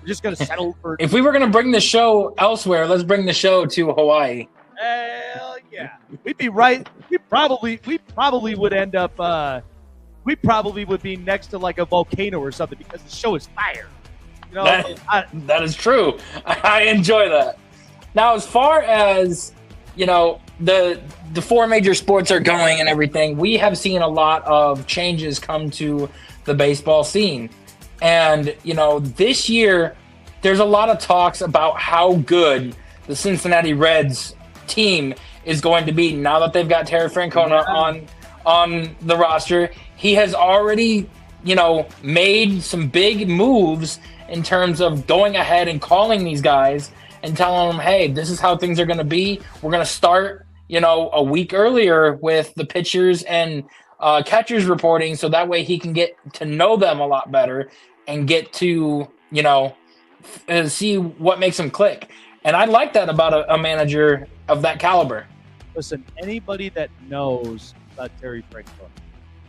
S3: We're just going to settle for...
S4: If we were going to bring the show elsewhere, let's bring the show to Hawaii.
S3: Hell yeah. We'd be right. We probably would end up... we probably would be next to like a volcano or something because the show is fire. You know,
S4: that is true. I enjoy that. Now, as far as, you know, the four major sports are going and everything, we have seen a lot of changes come to the baseball scene. And, you know, this year, there's a lot of talks about how good the Cincinnati Reds team is going to be now that they've got Terry Francona on the roster. He has already, you know, made some big moves in terms of going ahead and calling these guys and telling them, hey, this is how things are going to be. We're going to start, you know, a week earlier with the pitchers and catchers reporting, so that way he can get to know them a lot better and get to, you know, see what makes them click. And I like that about a manager of that caliber.
S3: Listen, anybody that knows about Terry Francona,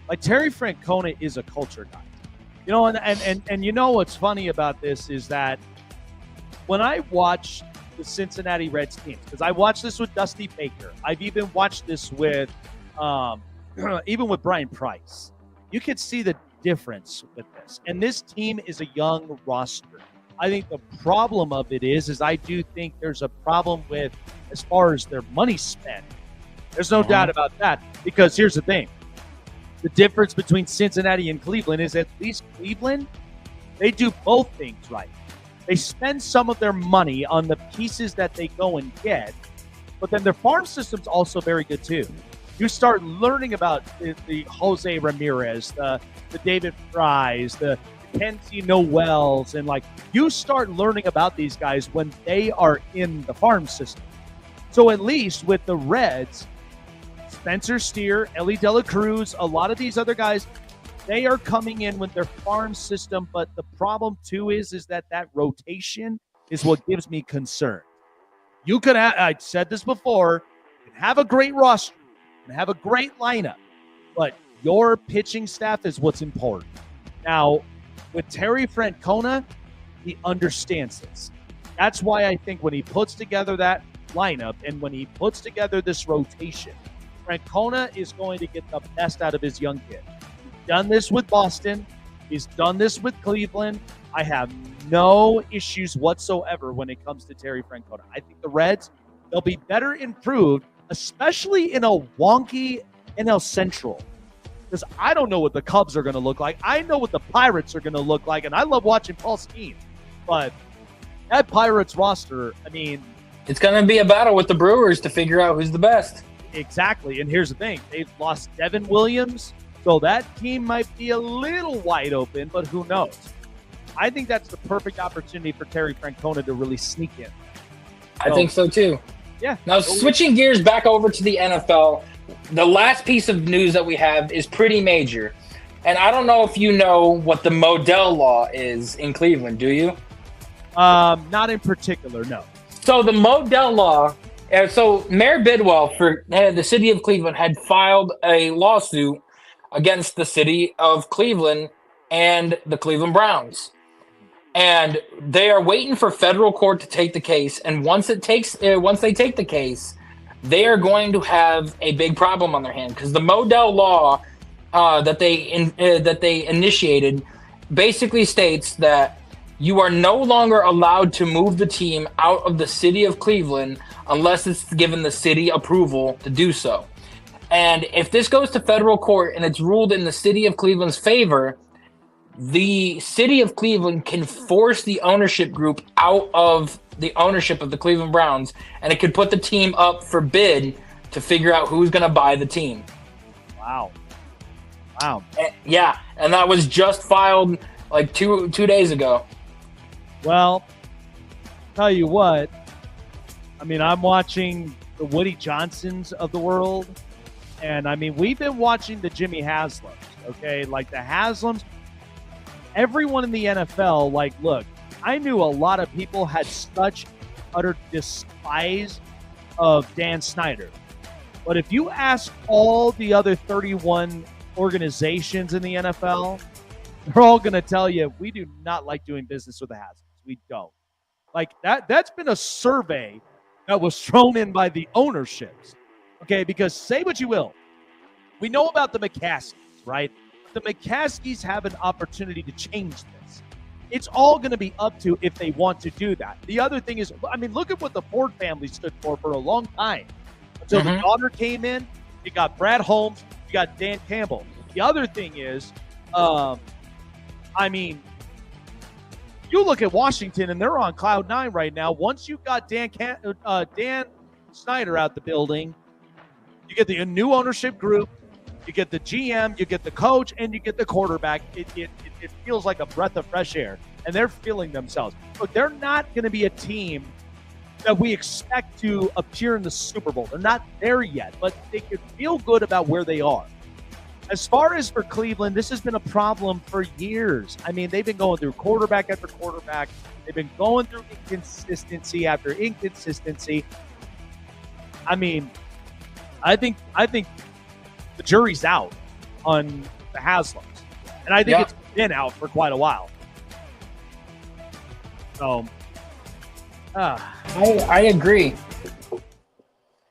S3: like Terry Francona is a culture guy. You know, and you know what's funny about this is that when I watch the Cincinnati Reds teams, because I watched this with Dusty Baker, I've even watched this with even with Brian Price, you could see the difference with this. And this team is a young roster. I think the problem of it is I do think there's a problem with as far as their money spent. There's no doubt about that, because here's the thing. The difference between Cincinnati and Cleveland is at least Cleveland, they do both things right. They spend some of their money on the pieces that they go and get, but then their farm system's also very good too. You start learning about the Jose Ramirez, the David Frys, the Kenzie Noels, and like you start learning about these guys when they are in the farm system. So at least with the Reds, Spencer Steer, Ellie De La Cruz, a lot of these other guys, they are coming in with their farm system. But the problem too is that rotation is what gives me concern. You could have, I said this before, you can have a great roster and have a great lineup, but your pitching staff is what's important. Now, with Terry Francona, he understands this. That's why I think when he puts together that lineup and when he puts together this rotation, Francona is going to get the best out of his young kid. He's done this with Boston. He's done this with Cleveland. I have no issues whatsoever when it comes to Terry Francona. I think the Reds, they'll be better improved, especially in a wonky NL Central. Because I don't know what the Cubs are going to look like. I know what the Pirates are going to look like, and I love watching Paul Skeens. But that Pirates roster, I mean...
S4: It's going to be a battle with the Brewers to figure out who's the best.
S3: Exactly, and here's the thing. They've lost Devin Williams, so that team might be a little wide open, but who knows? I think that's the perfect opportunity for Terry Francona to really sneak in.
S4: I think so, too.
S3: Yeah.
S4: Now, switching gears back over to the NFL, the last piece of news that we have is pretty major. And I don't know if you know what the Modell Law is in Cleveland, do you?
S3: Not in particular, no.
S4: So the Modell Law, so Mayor Bidwell for the city of Cleveland had filed a lawsuit against the city of Cleveland and the Cleveland Browns. And they are waiting for federal court to take the case. And once they take the case, they are going to have a big problem on their hand, because the Modell Law that they initiated basically states that you are no longer allowed to move the team out of the city of Cleveland unless it's given the city approval to do so. And if this goes to federal court and it's ruled in the city of Cleveland's favor, the city of Cleveland can force the ownership group out of the ownership of the Cleveland Browns, and it could put the team up for bid to figure out who's going to buy the team.
S3: Wow.
S4: And that was just filed like two days ago.
S3: Well, tell you what, I mean, I'm watching the Woody Johnsons of the world, and I mean, we've been watching the Jimmy Haslams, okay? Like the Haslams, everyone in the NFL, like, look, I knew a lot of people had such utter despise of Dan Snyder. But if you ask all the other 31 organizations in the NFL, they're all going to tell you, we do not like doing business with the Haslams. We don't. Like that's been a survey that was thrown in by the ownerships. Okay, because say what you will, we know about the McCaskies, right? The McCaskies have an opportunity to change this. It's all going to be up to if they want to do that. The other thing is, I mean, look at what the Ford family stood for a long time. Until the daughter came in, you got Brad Holmes, you got Dan Campbell. The other thing is, I mean, you look at Washington and they're on cloud nine right now. Once you've got Dan Snyder out the building, you get the new ownership group, you get the GM, you get the coach, and you get the quarterback. It feels like a breath of fresh air, and they're feeling themselves. So they're not going to be a team that we expect to appear in the Super Bowl. They're not there yet, but they can feel good about where they are. As far as for Cleveland, this has been a problem for years. I mean, they've been going through quarterback after quarterback. They've been going through inconsistency after inconsistency. I mean, I think the jury's out on the Haslams. And I think it's been out for quite a while. So,
S4: I agree.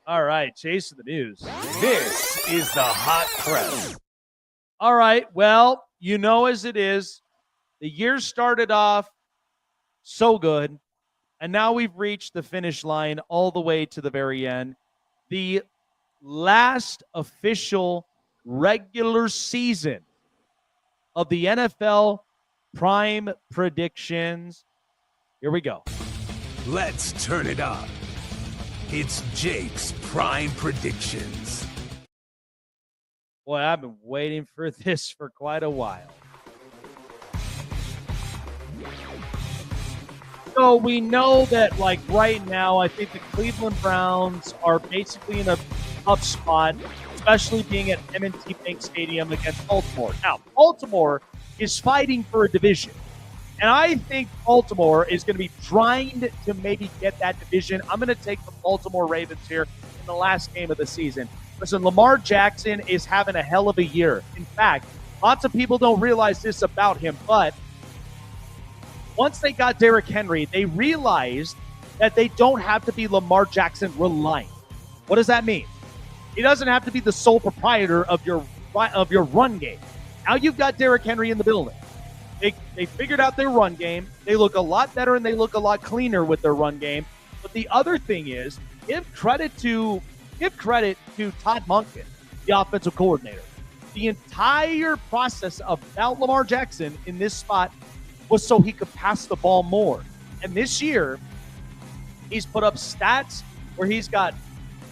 S3: All right, chasing the news.
S8: This is the Hot Press.
S3: All right, well, you know as it is, the year started off so good, and now we've reached the finish line all the way to the very end. The last official regular season of the NFL Prime Predictions. Here we go.
S6: Let's turn it up. It's Jake's Prime Predictions.
S3: Boy, I've been waiting for this for quite a while. So we know that, like, right now, I think the Cleveland Browns are basically in a tough spot, especially being at M&T Bank Stadium against Baltimore. Now, Baltimore is fighting for a division. And I think Baltimore is going to be trying to maybe get that division. I'm going to take the Baltimore Ravens here in the last game of the season. Listen, Lamar Jackson is having a hell of a year. In fact, lots of people don't realize this about him, but once they got Derrick Henry, they realized that they don't have to be Lamar Jackson reliant. What does that mean? He doesn't have to be the sole proprietor of your run game. Now you've got Derrick Henry in the building. They figured out their run game. They look a lot better and they look a lot cleaner with their run game. But the other thing is, give credit to Todd Monken, the offensive coordinator. The entire process about Lamar Jackson in this spot was so he could pass the ball more. And this year, he's put up stats where he's got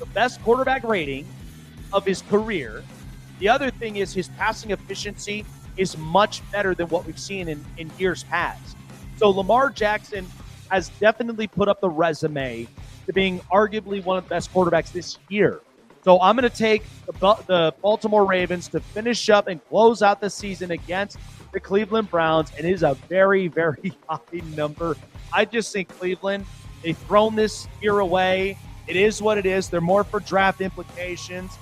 S3: the best quarterback rating of his career. The other thing is his passing efficiency is much better than what we've seen in years past. So Lamar Jackson has definitely put up the resume to being arguably one of the best quarterbacks this year. So I'm going to take the Baltimore Ravens to finish up and close out the season against the Cleveland Browns, and it is a very, very high number. I just think Cleveland, they've thrown this year away. It is what it is. They're more for draft implications.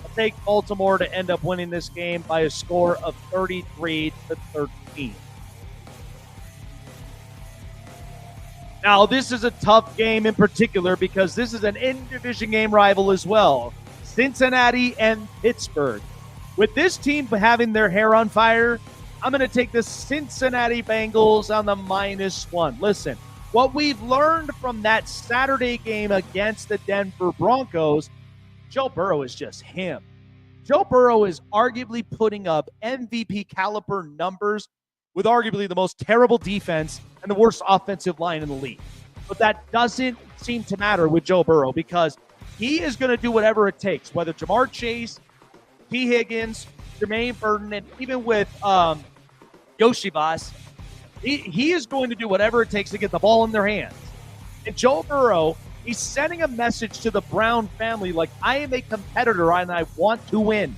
S3: I'll take Baltimore to end up winning this game by a score of 33-13. Now, this is a tough game in particular because this is an in-division game rival as well. Cincinnati and Pittsburgh. With this team having their hair on fire, I'm going to take the Cincinnati Bengals on the -1. Listen, what we've learned from that Saturday game against the Denver Broncos, Joe Burrow is just him. Joe Burrow is arguably putting up MVP caliber numbers with arguably the most terrible defense and the worst offensive line in the league. But that doesn't seem to matter with Joe Burrow because he is going to do whatever it takes, whether Jamar Chase, T. Higgins, Jermaine Burton, and even with Yoshibas, he is going to do whatever it takes to get the ball in their hands. And Joe Burrow, he's sending a message to the Brown family like, I am a competitor and I want to win.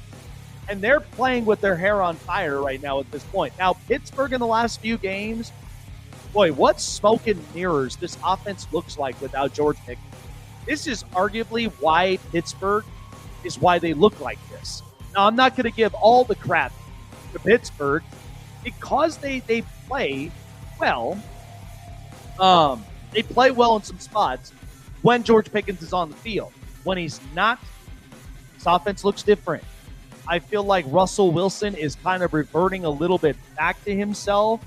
S3: And they're playing with their hair on fire right now at this point. Now, Pittsburgh in the last few games, boy, what smoke and mirrors this offense looks like without George Pickens. This is arguably why Pittsburgh is why they look like this. Now, I'm not going to give all the crap to Pittsburgh because they play well. They play well in some spots when George Pickens is on the field. When he's not, his offense looks different. I feel like Russell Wilson is kind of reverting a little bit back to himself.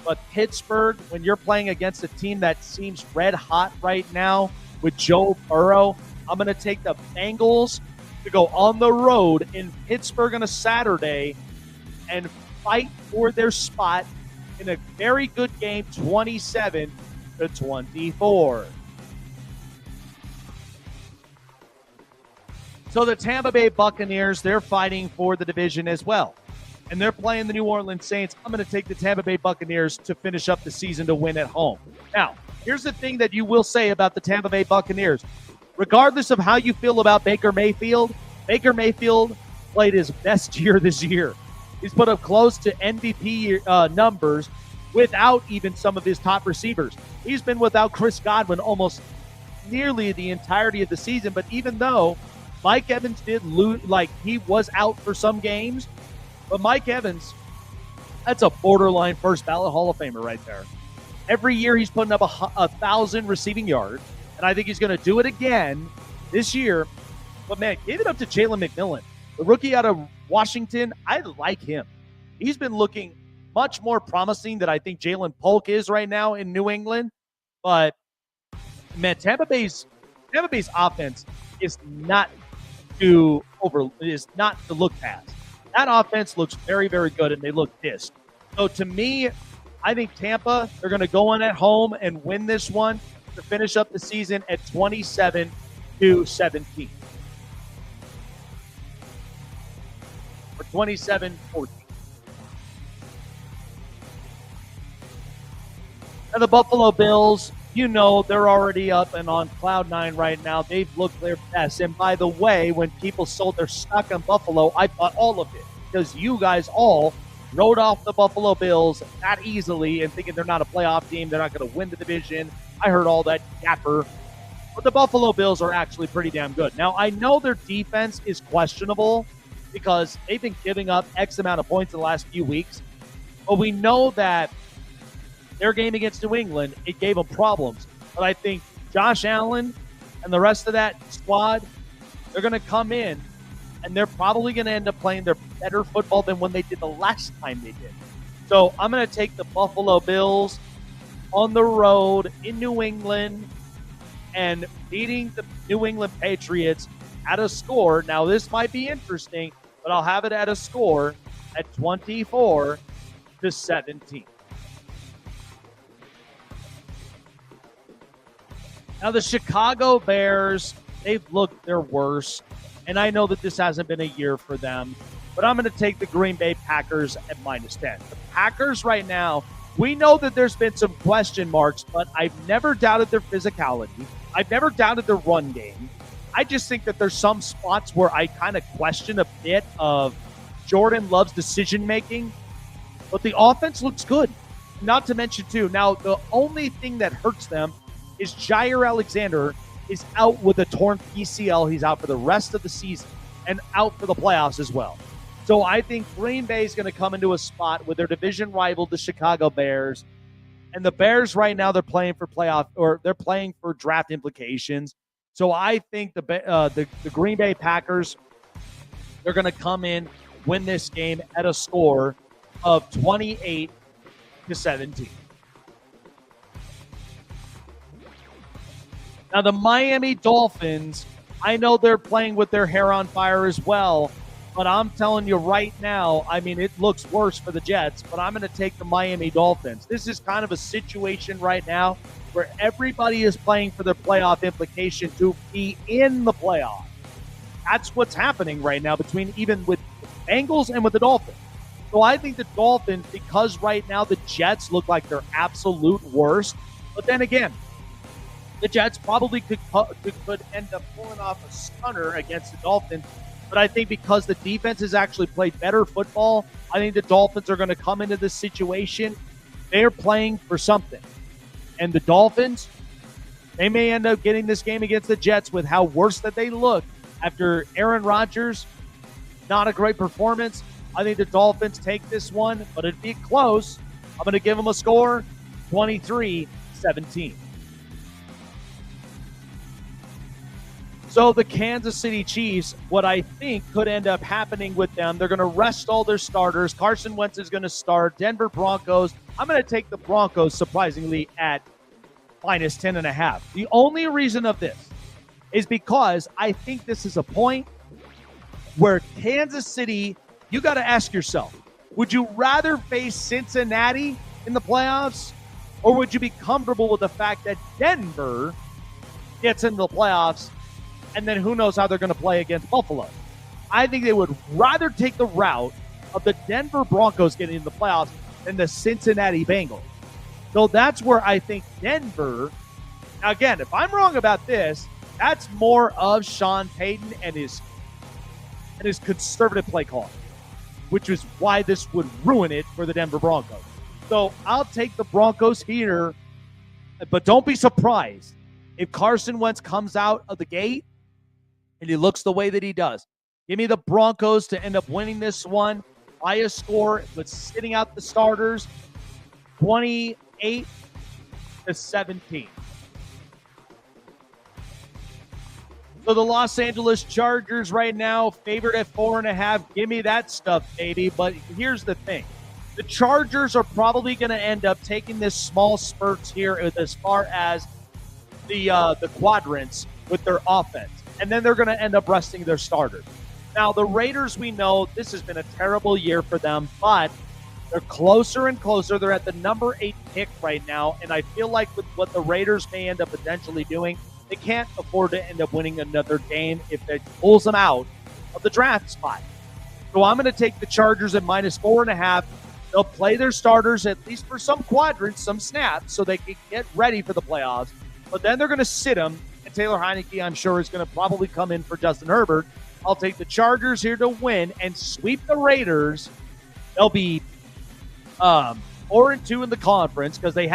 S3: But Pittsburgh, when you're playing against a team that seems red hot right now with Joe Burrow, I'm going to take the Bengals to go on the road in Pittsburgh on a Saturday and fight for their spot in a very good game, 27-24. So the Tampa Bay Buccaneers, they're fighting for the division as well. And they're playing the New Orleans Saints. I'm going to take the Tampa Bay Buccaneers to finish up the season to win at home. Now, here's the thing that you will say about the Tampa Bay Buccaneers. Regardless of how you feel about Baker Mayfield played his best year this year. He's put up close to MVP numbers without even some of his top receivers. He's been without Chris Godwin almost nearly the entirety of the season. But even though Mike Evans did lose, like he was out for some games, but Mike Evans, that's a borderline first ballot Hall of Famer right there. Every year he's putting up 1,000 receiving yards, and I think he's going to do it again this year. But, man, give it up to Jalen McMillan. The rookie out of Washington, I like him. He's been looking much more promising than I think Jalen Polk is right now in New England. But, man, Tampa Bay's offense is not to look past. That offense looks very, very good, and they look pissed. So, to me, I think Tampa, they're going to go on at home and win this one to finish up the season at 27-17. Or 27-14. Now, the Buffalo Bills, you know, they're already up and on cloud nine right now. They've looked their best. And by the way, when people sold their stock on Buffalo, I bought all of it because you guys all wrote off the Buffalo Bills that easily and thinking they're not a playoff team. They're not going to win the division. I heard all that yapper. But the Buffalo Bills are actually pretty damn good. Now, I know their defense is questionable because they've been giving up X amount of points in the last few weeks. But we know that their game against New England, it gave them problems. But I think Josh Allen and the rest of that squad, they're going to come in, and they're probably going to end up playing their better football than when they did the last time they did. So I'm going to take the Buffalo Bills on the road in New England and beating the New England Patriots at a score. Now, this might be interesting, but I'll have it at a score at 24-17. Now, the Chicago Bears, they've looked their worst, and I know that this hasn't been a year for them, but I'm going to take the Green Bay Packers at -10. The Packers right now, we know that there's been some question marks, but I've never doubted their physicality. I've never doubted their run game. I just think that there's some spots where I kind of question a bit of Jordan Love's decision-making, but the offense looks good. Not to mention, too, now the only thing that hurts them is Jair Alexander is out with a torn PCL. He's out for the rest of the season and out for the playoffs as well. So I think Green Bay is going to come into a spot with their division rival, the Chicago Bears. And the Bears right now, they're playing for playoff, or they're playing for draft implications. So I think the Green Bay Packers, they're going to come in, win this game at a score of 28-17. Now, the Miami Dolphins, I know they're playing with their hair on fire as well, but I'm telling you right now, I mean, it looks worse for the Jets, but I'm going to take the Miami Dolphins. This is kind of a situation right now where everybody is playing for their playoff implication to be in the playoff. That's what's happening right now between even with the Bengals and with the Dolphins. So I think the Dolphins, because right now the Jets look like their absolute worst, but then again, the Jets probably could end up pulling off a stunner against the Dolphins. But I think because the defense has actually played better football, I think the Dolphins are going to come into this situation. They're playing for something. And the Dolphins, they may end up getting this game against the Jets with how worse that they look after Aaron Rodgers. Not a great performance. I think the Dolphins take this one, but it'd be close. I'm going to give them a score, 23-17. So the Kansas City Chiefs, what I think could end up happening with them, they're going to rest all their starters. Carson Wentz is going to start. Denver Broncos, I'm going to take the Broncos, surprisingly, at minus 10.5. The only reason of this is because I think this is a point where Kansas City, you got to ask yourself, would you rather face Cincinnati in the playoffs, or would you be comfortable with the fact that Denver gets into the playoffs, and then who knows how they're going to play against Buffalo? I think they would rather take the route of the Denver Broncos getting into the playoffs than the Cincinnati Bengals. So that's where I think Denver, now again, if I'm wrong about this, that's more of Sean Payton and his conservative play calling, which is why this would ruin it for the Denver Broncos. So I'll take the Broncos here, but don't be surprised if Carson Wentz comes out of the gate and he looks the way that he does. Give me the Broncos to end up winning this one by a score, but sitting out the starters, 28-17. So the Los Angeles Chargers right now, favored at 4.5. Give me that stuff, baby. But here's the thing. The Chargers are probably going to end up taking this small spurts here as far as the quadrants with their offense. And then they're going to end up resting their starters. Now, the Raiders, we know this has been a terrible year for them, but they're closer and closer. They're at the number 8 pick right now, and I feel like with what the Raiders may end up potentially doing, they can't afford to end up winning another game if it pulls them out of the draft spot. So I'm going to take the Chargers at minus 4.5. They'll play their starters at least for some quadrants, some snaps, so they can get ready for the playoffs. But then they're going to sit them, and Taylor Heineke, I'm sure, is going to probably come in for Justin Herbert. I'll take the Chargers here to win and sweep the Raiders. They'll be 4-2 in the conference because they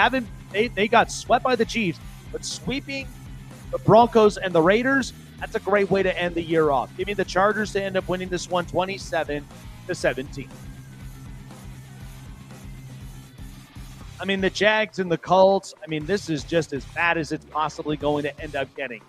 S3: got swept by the Chiefs, but sweeping the Broncos and the Raiders, that's a great way to end the year off. Give me the Chargers to end up winning this one 27-17. I mean, the Jags and the Colts, I mean, this is just as bad as it's possibly going to end up getting.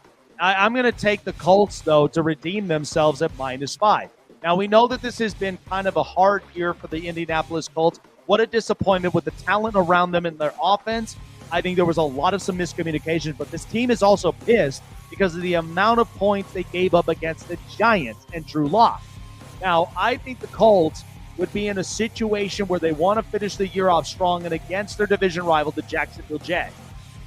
S3: I'm going to take the Colts, though, to redeem themselves at minus 5. Now, we know that this has been kind of a hard year for the Indianapolis Colts. What a disappointment with the talent around them in their offense. I think there was a lot of some miscommunication, but this team is also pissed because of the amount of points they gave up against the Giants and Drew Lock. Now, I think the Colts would be in a situation where they want to finish the year off strong and against their division rival, the Jacksonville Jags.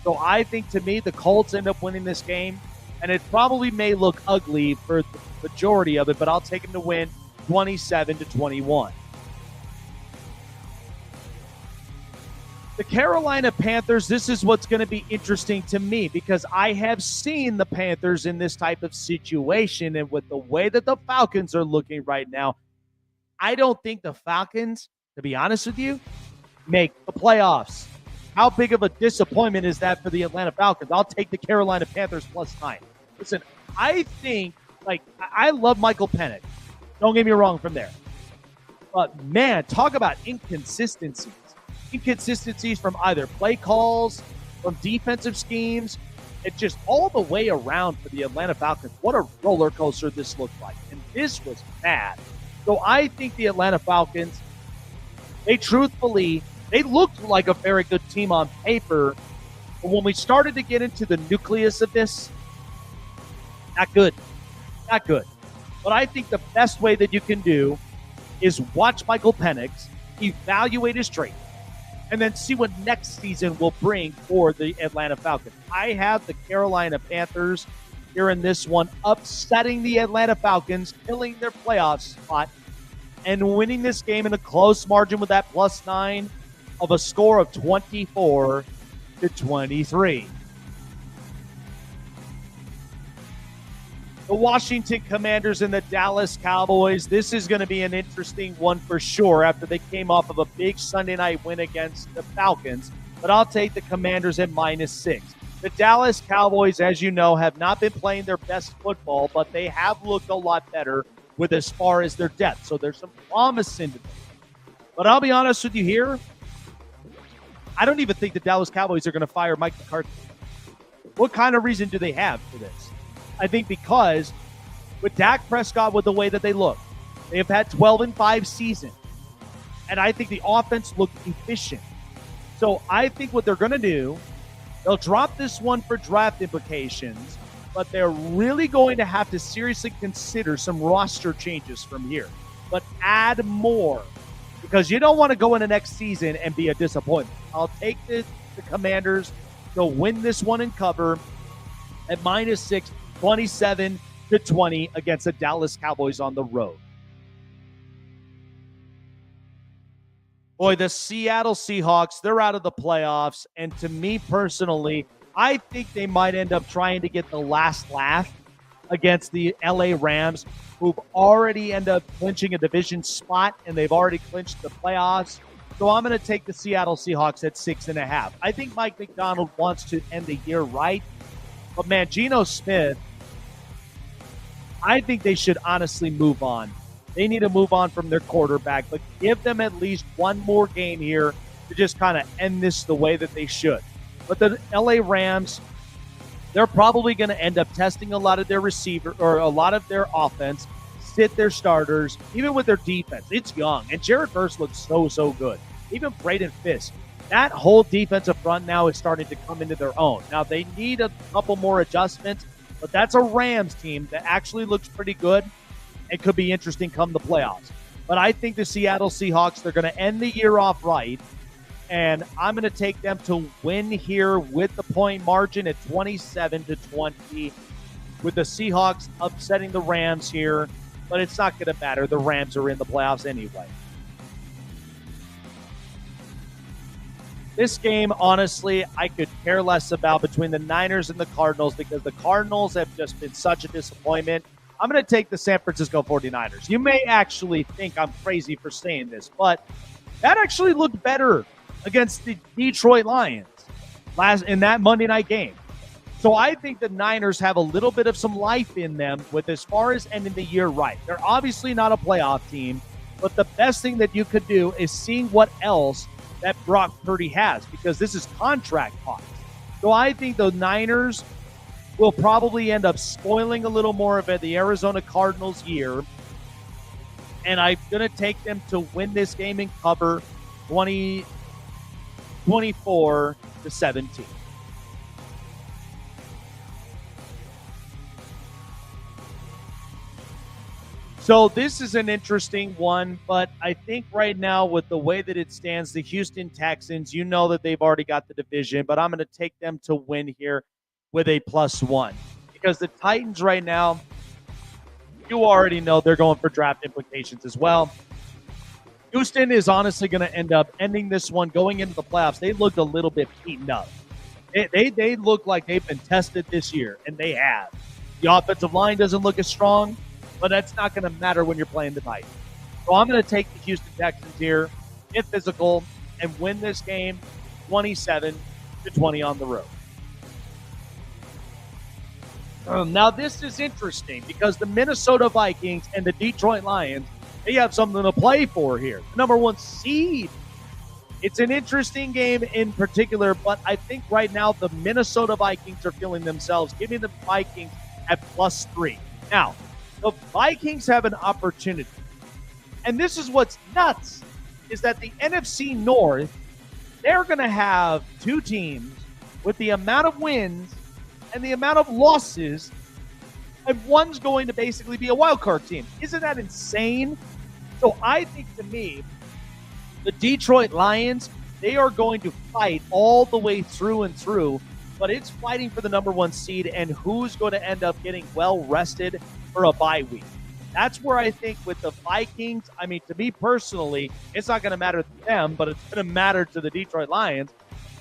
S3: So I think, to me, the Colts end up winning this game, and it probably may look ugly for the majority of it, but I'll take them to win 27-21. The Carolina Panthers, this is what's going to be interesting to me because I have seen the Panthers in this type of situation, and with the way that the Falcons are looking right now, I don't think the Falcons, to be honest with you, make the playoffs. How big of a disappointment is that for the Atlanta Falcons? I'll take the Carolina Panthers +9. Listen, I think, I love Michael Penix. Don't get me wrong from there. But, man, talk about inconsistencies. Inconsistencies from either play calls, from defensive schemes. It's just all the way around for the Atlanta Falcons. What a roller coaster this looked like. And this was bad. So I think the Atlanta Falcons, They looked like a very good team on paper. But when we started to get into the nucleus of this, not good. Not good. But I think the best way that you can do is watch Michael Penix, evaluate his strength, and then see what next season will bring for the Atlanta Falcons. I have the Carolina Panthers here in this one, upsetting the Atlanta Falcons, killing their playoff spot, and winning this game in a close margin with that +9 of a score of 24-23. The Washington Commanders and the Dallas Cowboys. This is going to be an interesting one for sure after they came off of a big Sunday night win against the Falcons. But I'll take the Commanders at -6. The Dallas Cowboys, as you know, have not been playing their best football, but they have looked a lot better with as far as their depth. So there's some promise into them. But I'll be honest with you here. I don't even think the Dallas Cowboys are going to fire Mike McCarthy. What kind of reason do they have for this? I think because with Dak Prescott, with the way that they look, they have had 12-5 season. And I think the offense looked efficient. So I think what they're going to do, they'll drop this one for draft implications, but they're really going to have to seriously consider some roster changes from here. But add more, because you don't want to go into next season and be a disappointment. I'll take the Commanders to win this one and cover at -6, 27-20 against the Dallas Cowboys on the road. Boy, the Seattle Seahawks, they're out of the playoffs. And to me personally, I think they might end up trying to get the last laugh against the LA Rams, who've already ended up clinching a division spot, and they've already clinched the playoffs. So I'm going to take the Seattle Seahawks at 6.5. I think Mike McDonald wants to end the year right. But, man, Geno Smith, I think they should honestly move on. They need to move on from their quarterback, but give them at least one more game here to just kind of end this the way that they should. But the LA Rams, they're probably going to end up testing a lot of their receiver or a lot of their offense, sit their starters, even with their defense. It's young, and Jared Verse looks so good. Even Braden Fisk. That whole defensive front now is starting to come into their own. Now, they need a couple more adjustments, but that's a Rams team that actually looks pretty good. It could be interesting come the playoffs. But I think the Seattle Seahawks, they're going to end the year off right, and I'm going to take them to win here with the point margin at 27-20, with the Seahawks upsetting the Rams here, but it's not going to matter. The Rams are in the playoffs anyway. This game, honestly, I could care less about between the Niners and the Cardinals because the Cardinals have just been such a disappointment. I'm going to take the San Francisco 49ers. You may actually think I'm crazy for saying this, but that actually looked better against the Detroit Lions in that Monday night game. So I think the Niners have a little bit of some life in them with as far as ending the year right. They're obviously not a playoff team, but the best thing that you could do is seeing what else that Brock Purdy has, because this is contract talks. So I think the Niners will probably end up spoiling a little more of the Arizona Cardinals year. And I'm going to take them to win this game and cover 24-17. So this is an interesting one, but I think right now with the way that it stands, the Houston Texans, you know that they've already got the division, but I'm going to take them to win here with a +1. Because the Titans right now, you already know they're going for draft implications as well. Houston is honestly going to end up ending this one going into the playoffs. They looked a little bit beaten up. They look like they've been tested this year, and they have. The offensive line doesn't look as strong, but that's not going to matter when you're playing the Titans. So I'm going to take the Houston Texans here, get physical, and win this game 27-20 on the road. Now, this is interesting because the Minnesota Vikings and the Detroit Lions, they have something to play for here. The number 1 seed. It's an interesting game in particular, but I think right now the Minnesota Vikings are feeling themselves, giving the Vikings at +3. Now, the Vikings have an opportunity. And this is what's nuts, is that the NFC North, they're going to have two teams with the amount of wins and the amount of losses, and one's going to basically be a wild card team. Isn't that insane? So I think, to me, the Detroit Lions, they are going to fight all the way through and through, but it's fighting for the number one seed and who's going to end up getting well rested for a bye week. That's where I think with the Vikings, I mean, to me personally, it's not going to matter to them, but it's going to matter to the Detroit Lions.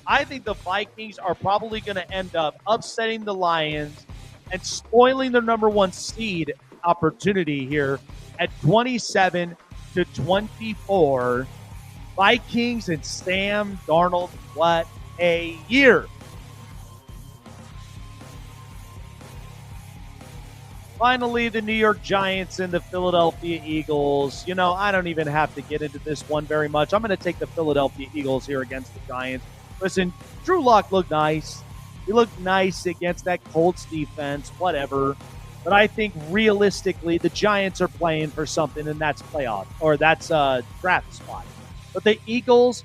S3: I think the Vikings are probably going to end up upsetting the Lions and spoiling their number one seed opportunity here at 27-24. Vikings and Sam Darnold, what a year. Finally, the New York Giants and the Philadelphia Eagles. You know, I don't even have to get into this one very much. I'm going to take the Philadelphia Eagles here against the Giants. Listen, Drew Lock looked nice. He looked nice against that Colts defense, whatever. But I think realistically, the Giants are playing for something, and that's playoff, or that's a draft spot. But the Eagles,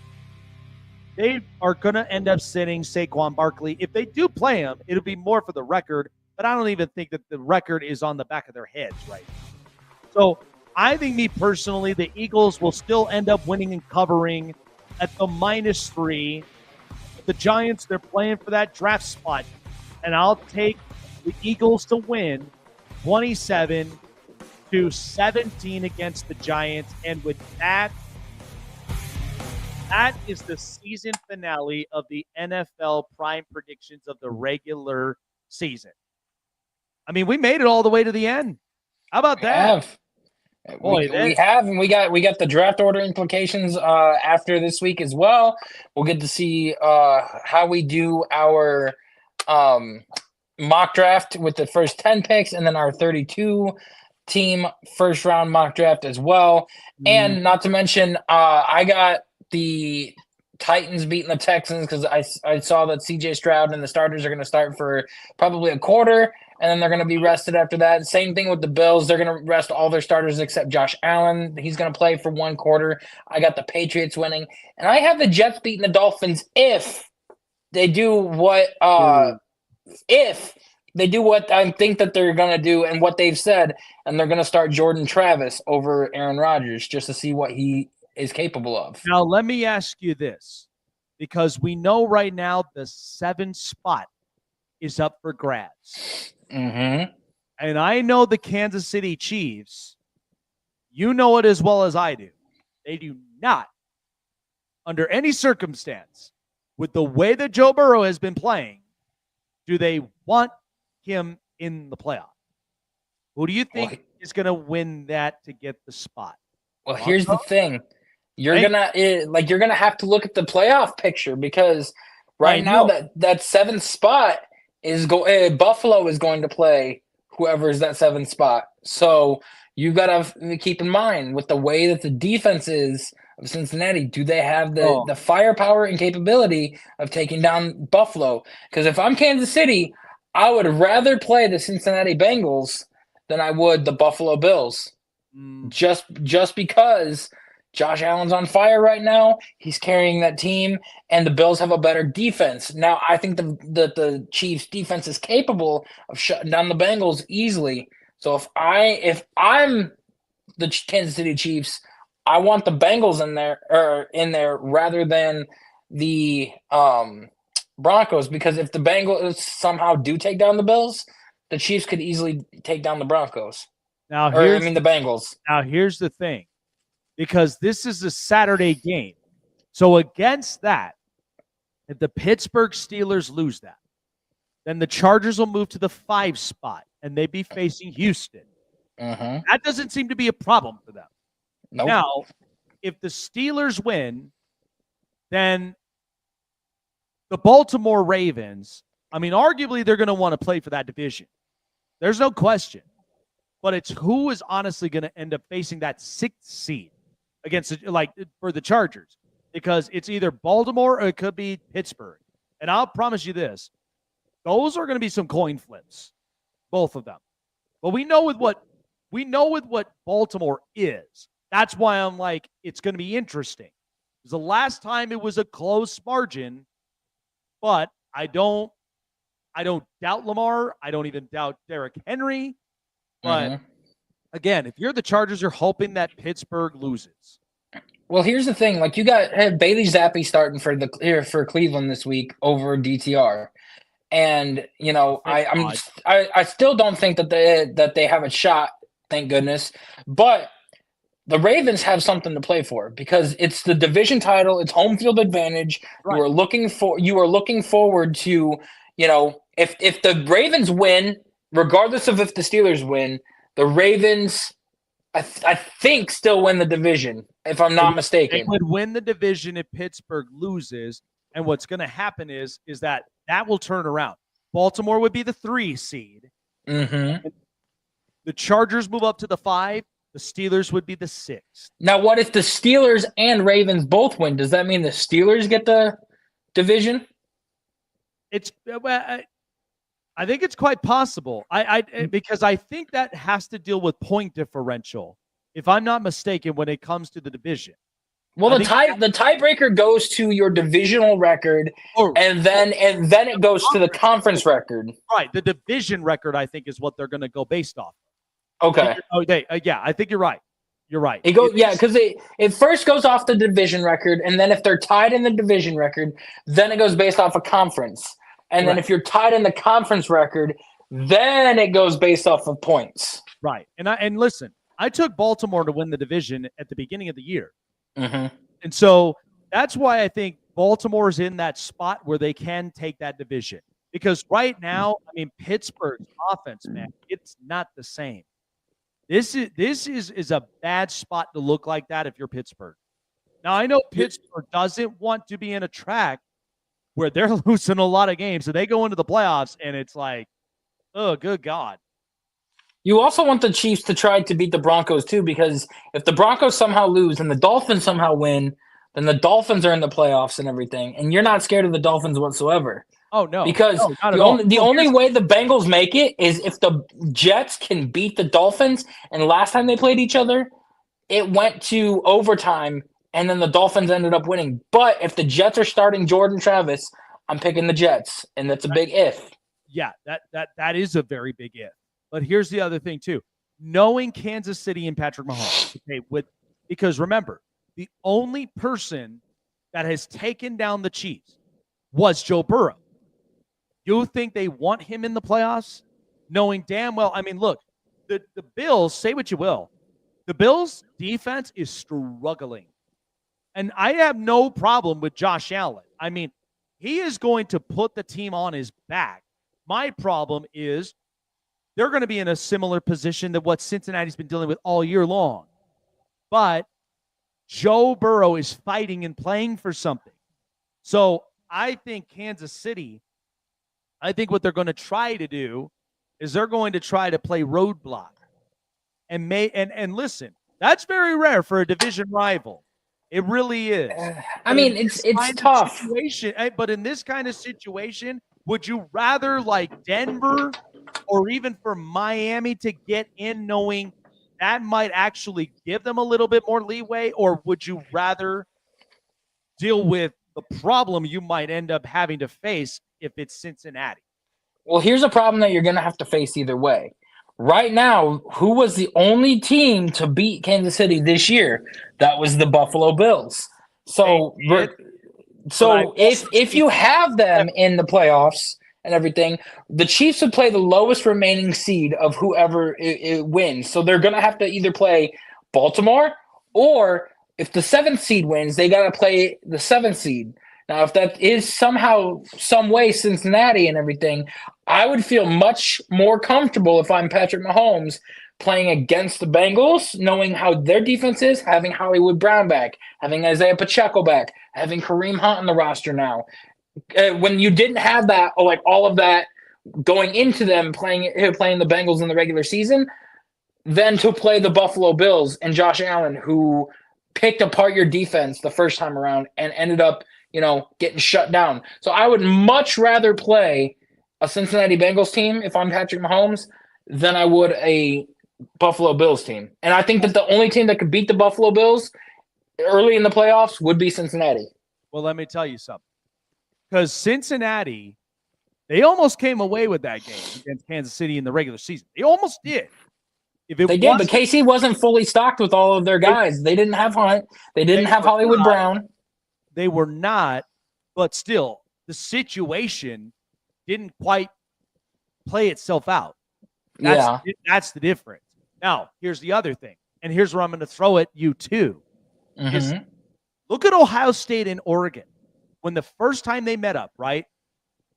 S3: they are going to end up sitting Saquon Barkley. If they do play him, it'll be more for the record. But I don't even think that the record is on the back of their heads right now. So I think, me personally, the Eagles will still end up winning and covering at the -3. The Giants, they're playing for that draft spot. And I'll take the Eagles to win 27-17 against the Giants. And with that, that is the season finale of the NFL Prime Predictions of the regular season. I mean, we made it all the way to the end. How about that?
S4: We have, and we got the draft order implications after this week as well. We'll get to see how we do our mock draft with the first 10 picks, and then our 32-team first-round mock draft as well. And not to mention, I got the Titans beating the Texans because I saw that C.J. Stroud and the starters are going to start for probably a quarter, and then they're going to be rested after that. Same thing with the Bills. They're going to rest all their starters except Josh Allen. He's going to play for one quarter. I got the Patriots winning. And I have the Jets beating the Dolphins if they do what I think that they're going to do and what they've said, and they're going to start Jordan Travis over Aaron Rodgers just to see what he is capable of.
S3: Now, let me ask you this, because we know right now the 7th spot is up for grabs.
S4: Mm-hmm.
S3: And I know the Kansas City Chiefs, you know it as well as I do. They do not, under any circumstance, with the way that Joe Burrow has been playing, do they want him in the playoff? Who do you think is going to win that to get the spot?
S4: Well, here's the thing. You're gonna have to look at the playoff picture, because right now that 7th spot is Buffalo is going to play whoever's that 7th spot. So you got to keep in mind, with the way that the defense is of Cincinnati, do they have the firepower and capability of taking down Buffalo? Because if I'm Kansas City, I would rather play the Cincinnati Bengals than I would the Buffalo Bills. Just because Josh Allen's on fire right now. He's carrying that team, and the Bills have a better defense. Now, I think the Chiefs' defense is capable of shutting down the Bengals easily. So if I'm the Kansas City Chiefs, I want the Bengals in there rather than the Broncos, because if the Bengals somehow do take down the Bills, the Chiefs could easily take down the Broncos. The Bengals.
S3: Now, here's the thing. Because this is a Saturday game. So against that, if the Pittsburgh Steelers lose that, then the Chargers will move to the 5 spot, and they'd be facing Houston. That doesn't seem to be a problem for them.
S4: Nope.
S3: Now, if the Steelers win, then the Baltimore Ravens, I mean, arguably they're going to want to play for that division. There's no question. But it's who is honestly going to end up facing that 6th seed against, for the Chargers, because it's either Baltimore or it could be Pittsburgh. And I'll promise you this, those are going to be some coin flips, both of them. But we know with what Baltimore is. That's why I'm like, it's going to be interesting. was the last time it was a close margin, but I don't doubt Lamar. I don't even doubt Derrick Henry. But again, if you're the Chargers, you're hoping that Pittsburgh loses.
S4: Well, here's the thing: like you have Bailey Zappi starting for Cleveland this week over DTR, and I still don't think that they have a shot. Thank goodness, but the Ravens have something to play for because it's the division title, it's home field advantage. Right. You are looking forward to, if the Ravens win, regardless of if the Steelers win, the Ravens, I think, still win the division, if I'm not mistaken.
S3: They would win the division if Pittsburgh loses, and what's going to happen is that will turn around. Baltimore would be the 3 seed.
S4: Mm-hmm.
S3: The Chargers move up to the 5. The Steelers would be the 6th.
S4: Now, what if the Steelers and Ravens both win? Does that mean the Steelers get the division?
S3: I think it's quite possible. Because I think that has to deal with point differential, if I'm not mistaken, when it comes to the division.
S4: Well, the tiebreaker goes to your divisional record, and then it goes to the conference record.
S3: Right, the division record, I think, is what they're going to go based off.
S4: Okay.
S3: Yeah, I think you're right. You're right.
S4: It goes, because it first goes off the division record, and then if they're tied in the division record, then it goes based off a conference. And then if you're tied in the conference record, then it goes based off of points.
S3: Right. And listen, I took Baltimore to win the division at the beginning of the year.
S4: Mm-hmm.
S3: And so that's why I think Baltimore's in that spot where they can take that division. Because right now, Pittsburgh's offense, man, it's not the same. This is a bad spot to look like that if you're Pittsburgh. Now, I know Pittsburgh doesn't want to be in a track where they're losing a lot of games. So they go into the playoffs, and it's like, oh, good God.
S4: You also want the Chiefs to try to beat the Broncos, too, because if the Broncos somehow lose and the Dolphins somehow win, then the Dolphins are in the playoffs and everything. And you're not scared of the Dolphins whatsoever.
S3: Oh, no.
S4: Because the only way the Bengals make it is if the Jets can beat the Dolphins. And last time they played each other, it went to overtime, and then the Dolphins ended up winning. But if the Jets are starting Jordan Travis, I'm picking the Jets, and that's a big if.
S3: Yeah, that is a very big if. But here's the other thing, too. Knowing Kansas City and Patrick Mahomes, because remember, the only person that has taken down the Chiefs was Joe Burrow. You think they want him in the playoffs? Knowing damn well, look, the Bills, say what you will, the Bills' defense is struggling. And I have no problem with Josh Allen. He is going to put the team on his back. My problem is they're going to be in a similar position to what Cincinnati's been dealing with all year long. But Joe Burrow is fighting and playing for something. So I think Kansas City, what they're going to try to do is they're going to try to play roadblock. And listen, that's very rare for a division rival. It really is.
S4: It's tough.
S3: But in this kind of situation, would you rather like Denver or even for Miami to get in knowing that might actually give them a little bit more leeway? Or would you rather deal with the problem you might end up having to face if it's Cincinnati?
S4: Well, here's a problem that you're going to have to face either way. Right now, who was the only team to beat Kansas City this year? That was the Buffalo Bills. So if you have them in the playoffs and everything, the Chiefs would play the lowest remaining seed of whoever it wins. So they're going to have to either play Baltimore, or if the 7th seed wins, they got to play the 7th seed. Now, if that is somehow, some way Cincinnati and everything, I would feel much more comfortable if I'm Patrick Mahomes playing against the Bengals, knowing how their defense is, having Hollywood Brown back, having Isaiah Pacheco back, having Kareem Hunt on the roster now. When you didn't have that, like all of that going into them playing the Bengals in the regular season, then to play the Buffalo Bills and Josh Allen, who picked apart your defense the first time around and ended up getting shut down. So I would much rather play a Cincinnati Bengals team if I'm Patrick Mahomes than I would a Buffalo Bills team. And I think that the only team that could beat the Buffalo Bills early in the playoffs would be Cincinnati.
S3: Well, let me tell you something. Because Cincinnati, they almost came away with that game against Kansas City in the regular season. They almost did. If it
S4: They did, but KC wasn't fully stocked with all of their guys. They didn't have Hunt. They didn't have Hollywood Brown.
S3: They were not, but still, the situation didn't quite play itself out. That's the difference. Now, here's the other thing, and here's where I'm going to throw at you too. Is look at Ohio State and Oregon. When the first time they met up, right?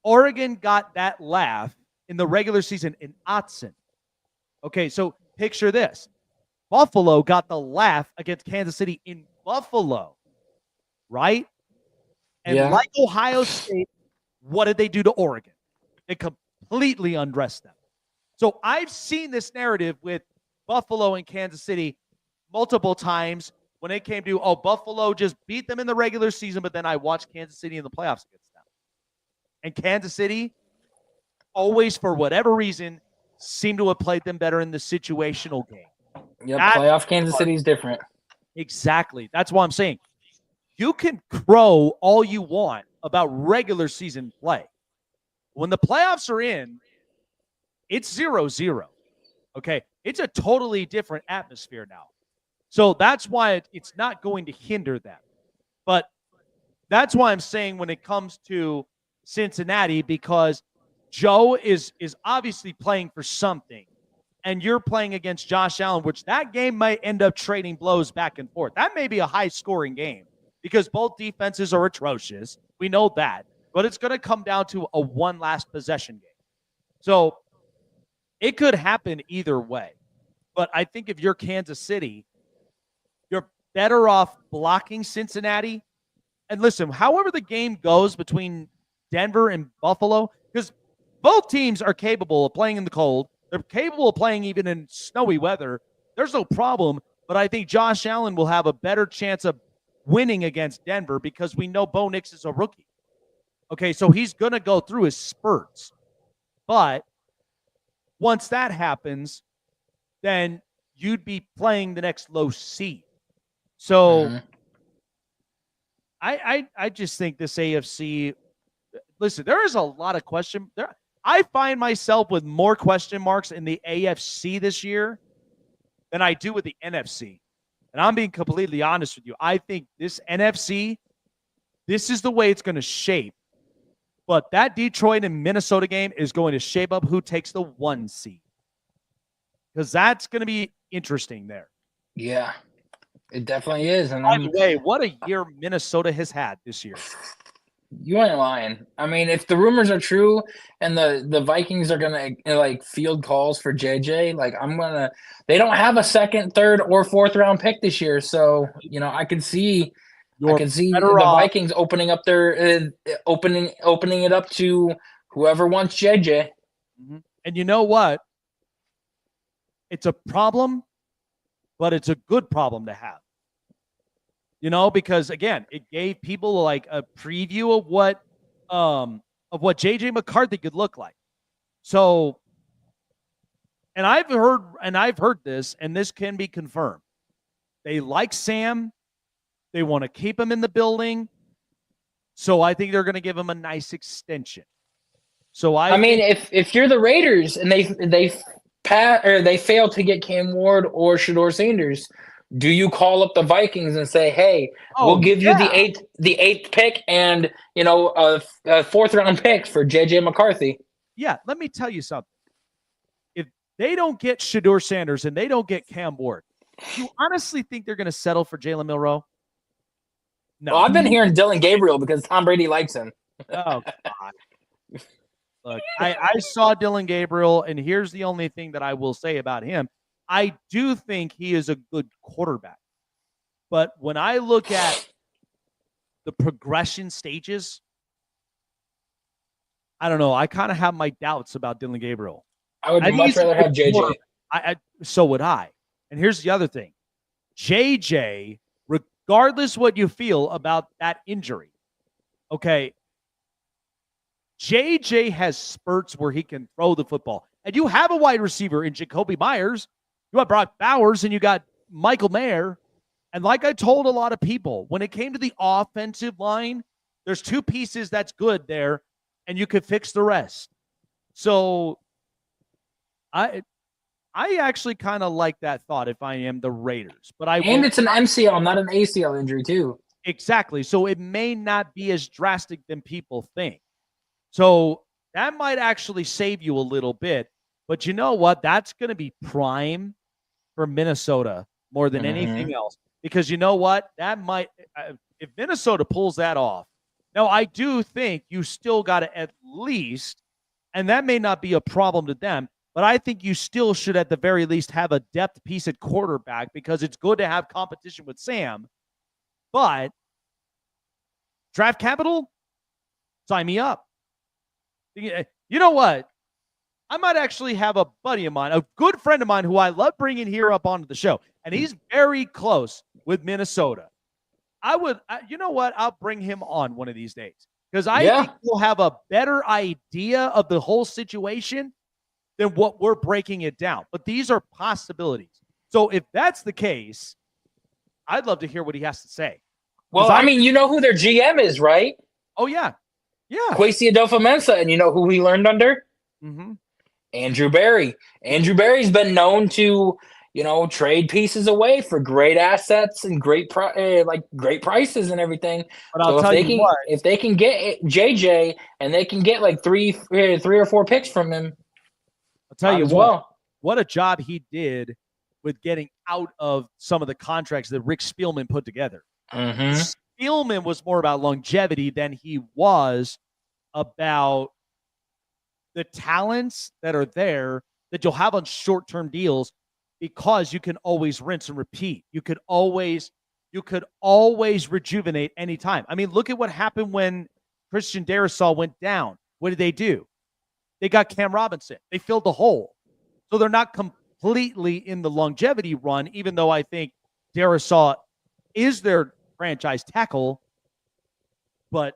S3: Oregon got that laugh in the regular season in Autzen. Okay, so picture this. Buffalo got the laugh against Kansas City in Buffalo, right? And like Ohio State, what did they do to Oregon? They completely undressed them. So I've seen this narrative with Buffalo and Kansas City multiple times when it came to, Buffalo just beat them in the regular season, but then I watched Kansas City in the playoffs against them. And Kansas City always, for whatever reason, seemed to have played them better in the situational game.
S4: Yep, playoff Kansas City is different.
S3: Exactly. That's what I'm saying. You can crow all you want about regular season play. When the playoffs are in, it's 0-0. Okay? It's a totally different atmosphere now. So that's why it's not going to hinder them. But that's why I'm saying when it comes to Cincinnati, because Joe is obviously playing for something, and you're playing against Josh Allen, which that game might end up trading blows back and forth. That may be a high-scoring game because both defenses are atrocious. We know that. But it's going to come down to a one last possession game. So it could happen either way. But I think if you're Kansas City, you're better off blocking Cincinnati. And listen, however the game goes between Denver and Buffalo, because both teams are capable of playing in the cold. They're capable of playing even in snowy weather. There's no problem. But I think Josh Allen will have a better chance of winning against Denver because we know Bo Nix is a rookie. Okay, so he's going to go through his spurts. But once that happens, then you'd be playing the next low seed. So I just think this AFC, listen, there is a lot of question. I find myself with more question marks in the AFC this year than I do with the NFC. And I'm being completely honest with you. I think this NFC, this is the way it's going to shape. But that Detroit and Minnesota game is going to shape up who takes the 1 seed. Because that's going to be interesting there.
S4: Yeah, it definitely is. And
S3: by the way, what a year Minnesota has had this year.
S4: You ain't lying. I mean, if the rumors are true and the Vikings are going to like field calls for JJ, like they don't have a second, third, or fourth round pick this year. So, I can see the Vikings opening up their opening it up to whoever wants JJ.
S3: And you know what? It's a problem, but it's a good problem to have. Because again, it gave people like a preview of what JJ McCarthy could look like. So, and I've heard this, and this can be confirmed. They like Sam. They want to keep him in the building. So I think they're going to give him a nice extension. So I mean,
S4: if you're the Raiders and they fail to get Cam Ward or Shedeur Sanders, do you call up the Vikings and say, "Hey, we'll give you the eighth pick and a fourth round pick for JJ McCarthy"?
S3: Yeah, let me tell you something. If they don't get Shedeur Sanders and they don't get Cam Ward, do you honestly think they're going to settle for Jalen Milroe? No.
S4: Well, I've been hearing Dylan Gabriel because Tom Brady likes him.
S3: Oh, God. Look, I saw Dylan Gabriel, and here's the only thing that I will say about him. I do think he is a good quarterback. But when I look at the progression stages, I don't know. I kind of have my doubts about Dylan Gabriel.
S4: I would much rather have JJ.
S3: So would I. And here's the other thing. JJ, regardless what you feel about that injury, okay, JJ has spurts where he can throw the football. And you have a wide receiver in Jacoby Myers. You got Brock Bowers and you got Michael Mayer. And like I told a lot of people, when it came to the offensive line, there's two pieces that's good there, and you could fix the rest. So I actually kind of like that thought if I am the Raiders. But
S4: And it's an MCL, not an ACL injury, too.
S3: Exactly. So it may not be as drastic than people think. So that might actually save you a little bit. But you know what? That's going to be prime for Minnesota more than anything else. Because you know what? That might, if Minnesota pulls that off. Now, I do think you still got to at least, and that may not be a problem to them, but I think you still should at the very least have a depth piece at quarterback because it's good to have competition with Sam. But draft capital, sign me up. You know what? I might actually have a buddy of mine, a good friend of mine who I love bringing here up onto the show, and he's very close with Minnesota. You know what? I'll bring him on one of these days because I think we'll have a better idea of the whole situation than what we're breaking it down. But these are possibilities. So if that's the case, I'd love to hear what he has to say.
S4: Well, I mean, you know who their GM is, right?
S3: Oh, yeah. Yeah.
S4: Kwesi Adolfo-Mensah, and you know who he learned under?
S3: Mm-hmm.
S4: Andrew Berry. Andrew Berry's been known to, trade pieces away for great assets and great prices and everything.
S3: But I'll tell you what,
S4: if they can get JJ and they can get like three or four picks from him,
S3: I'll tell you what a job he did with getting out of some of the contracts that Rick Spielman put together.
S4: Mm-hmm.
S3: Spielman was more about longevity than he was about the talents that are there that you'll have on short-term deals because you can always rinse and repeat. You could always rejuvenate anytime. I mean, look at what happened when Christian Darrisaw went down. What did they do? They got Cam Robinson. They filled the hole. So they're not completely in the longevity run, even though I think Darrisaw is their franchise tackle, but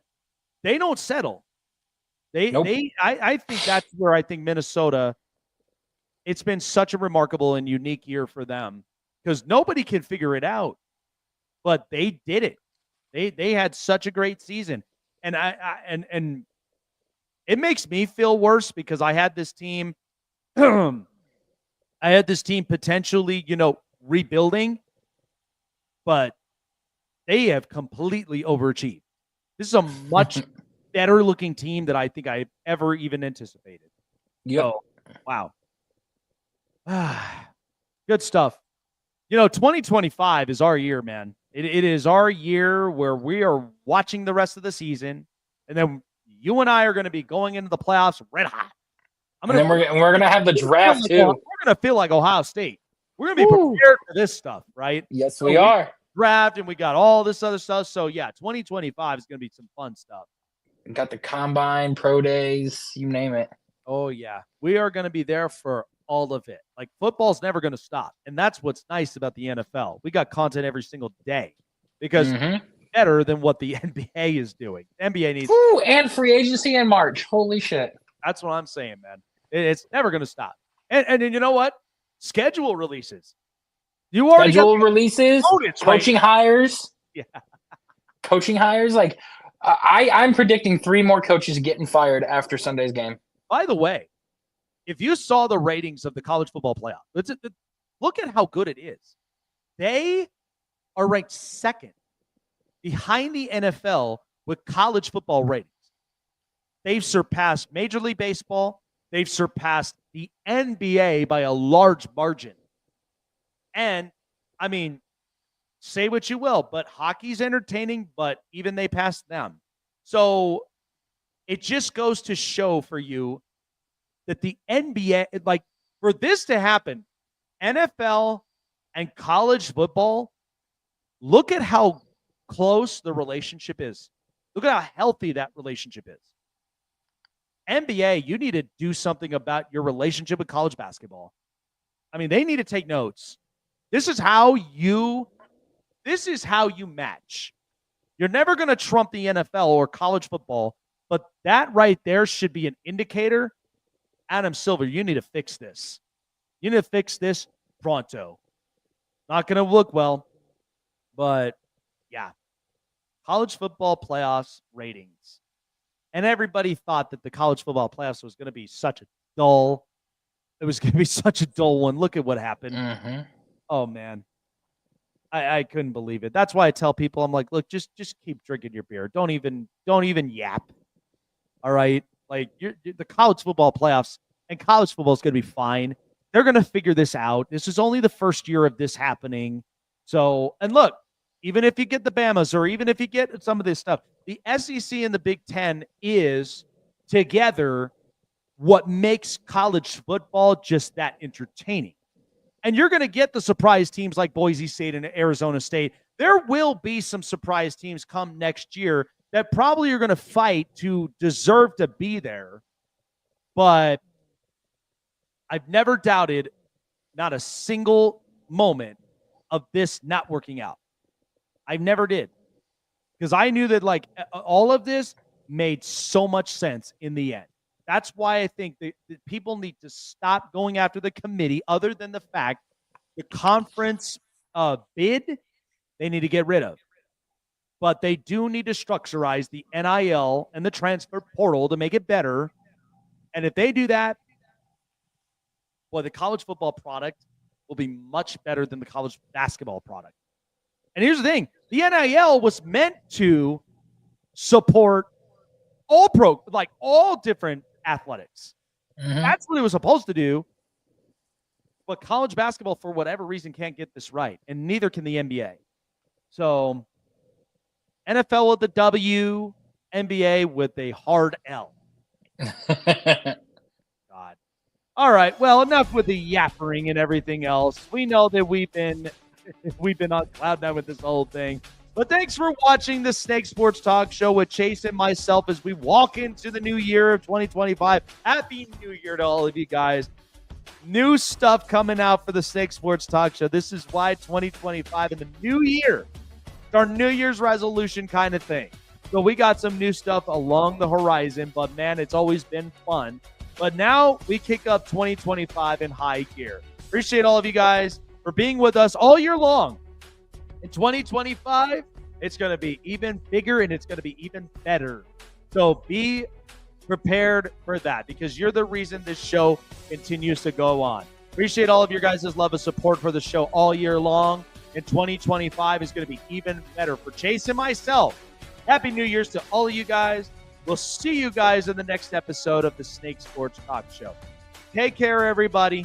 S3: they don't settle. I think that's where I think Minnesota, it's been such a remarkable and unique year for them because nobody can figure it out, but they did it. They had such a great season. And and it makes me feel worse because I had this team potentially, rebuilding, but they have completely overachieved. This is a much better looking team than I think I ever even anticipated. So, wow. Good stuff. 2025 is our year, man. It is our year where we are watching the rest of the season, and then you and I are going to be going into the playoffs red hot.
S4: We're going to have the draft, too.
S3: We're going to feel like Ohio State. We're going to be prepared for this stuff, right?
S4: Yes, we are.
S3: Draft, and we got all this other stuff. So, yeah, 2025 is going to be some fun stuff.
S4: We got the combine, pro days, you name it.
S3: Oh, yeah. We are going to be there for all of it. Like, football's never going to stop. And that's what's nice about the NFL. We got content every single day because better than what the NBA is doing. The NBA needs.
S4: And free agency in March. Holy shit.
S3: That's what I'm saying, man. It's never going to stop. And you know what? Schedule releases. You already
S4: releases, coaching hires.
S3: Yeah.
S4: Coaching hires. Like, I'm predicting 3 more coaches getting fired after Sunday's game.
S3: By the way, if you saw the ratings of the college football playoff, look at how good it is. They are ranked second behind the NFL with college football ratings. They've surpassed Major League Baseball. They've surpassed the NBA by a large margin. And, I mean, say what you will, but hockey's entertaining, but even they passed them. So it just goes to show for you that the NBA, like, for this to happen, NFL and college football, look at how close the relationship is. Look at how healthy that relationship is. NBA, you need to do something about your relationship with college basketball. I mean, they need to take notes. This is how you match. You're never going to trump the NFL or college football, but that right there should be an indicator. Adam Silver, you need to fix this. You need to fix this pronto. Not going to look well. But, yeah, college football playoffs ratings. And everybody thought that the college football playoffs was going to be such a dull. It was going to be such a dull one. Look at what happened.
S4: Mm-hmm.
S3: Oh, man. I couldn't believe it. That's why I tell people, I'm like, look, just keep drinking your beer. Don't even yap. All right? Like, the college football playoffs, and college football is going to be fine. They're going to figure this out. This is only the first year of this happening. So, and look, even if you get the Bamas or even if you get some of this stuff, the SEC and the Big Ten is together what makes college football just that entertaining. And you're going to get the surprise teams like Boise State and Arizona State. There will be some surprise teams come next year that probably are going to fight to deserve to be there. But I've never doubted not a single moment of this not working out. I never did. Because I knew that like all of this made so much sense in the end. That's why I think that people need to stop going after the committee, other than the fact the conference bid they need to get rid of. But they do need to structurize the NIL and the transfer portal to make it better. And if they do that, boy, the college football product will be much better than the college basketball product. And here's the thing. The NIL was meant to support all different athletics.
S4: Mm-hmm.
S3: That's what it was supposed to do. But college basketball, for whatever reason, can't get this right. And neither can the NBA. So NFL with the W, NBA with a hard L. God. All right. Well, enough with the yappering and everything else. We know that we've been on cloud nine with this whole thing. But thanks for watching the Snake Sports Talk Show with Chase and myself as we walk into the new year of 2025. Happy New Year to all of you guys. New stuff coming out for the Snake Sports Talk Show. This is why 2025 in the new year. It's our New Year's resolution kind of thing. So we got some new stuff along the horizon, but man, it's always been fun. But now we kick up 2025 in high gear. Appreciate all of you guys for being with us all year long. In 2025, it's going to be even bigger and it's going to be even better. So be prepared for that because you're the reason this show continues to go on. Appreciate all of your guys' love and support for the show all year long. And 2025 is going to be even better for Chase and myself. Happy New Year's to all of you guys. We'll see you guys in the next episode of the Snake Sports Talk Show. Take care, everybody.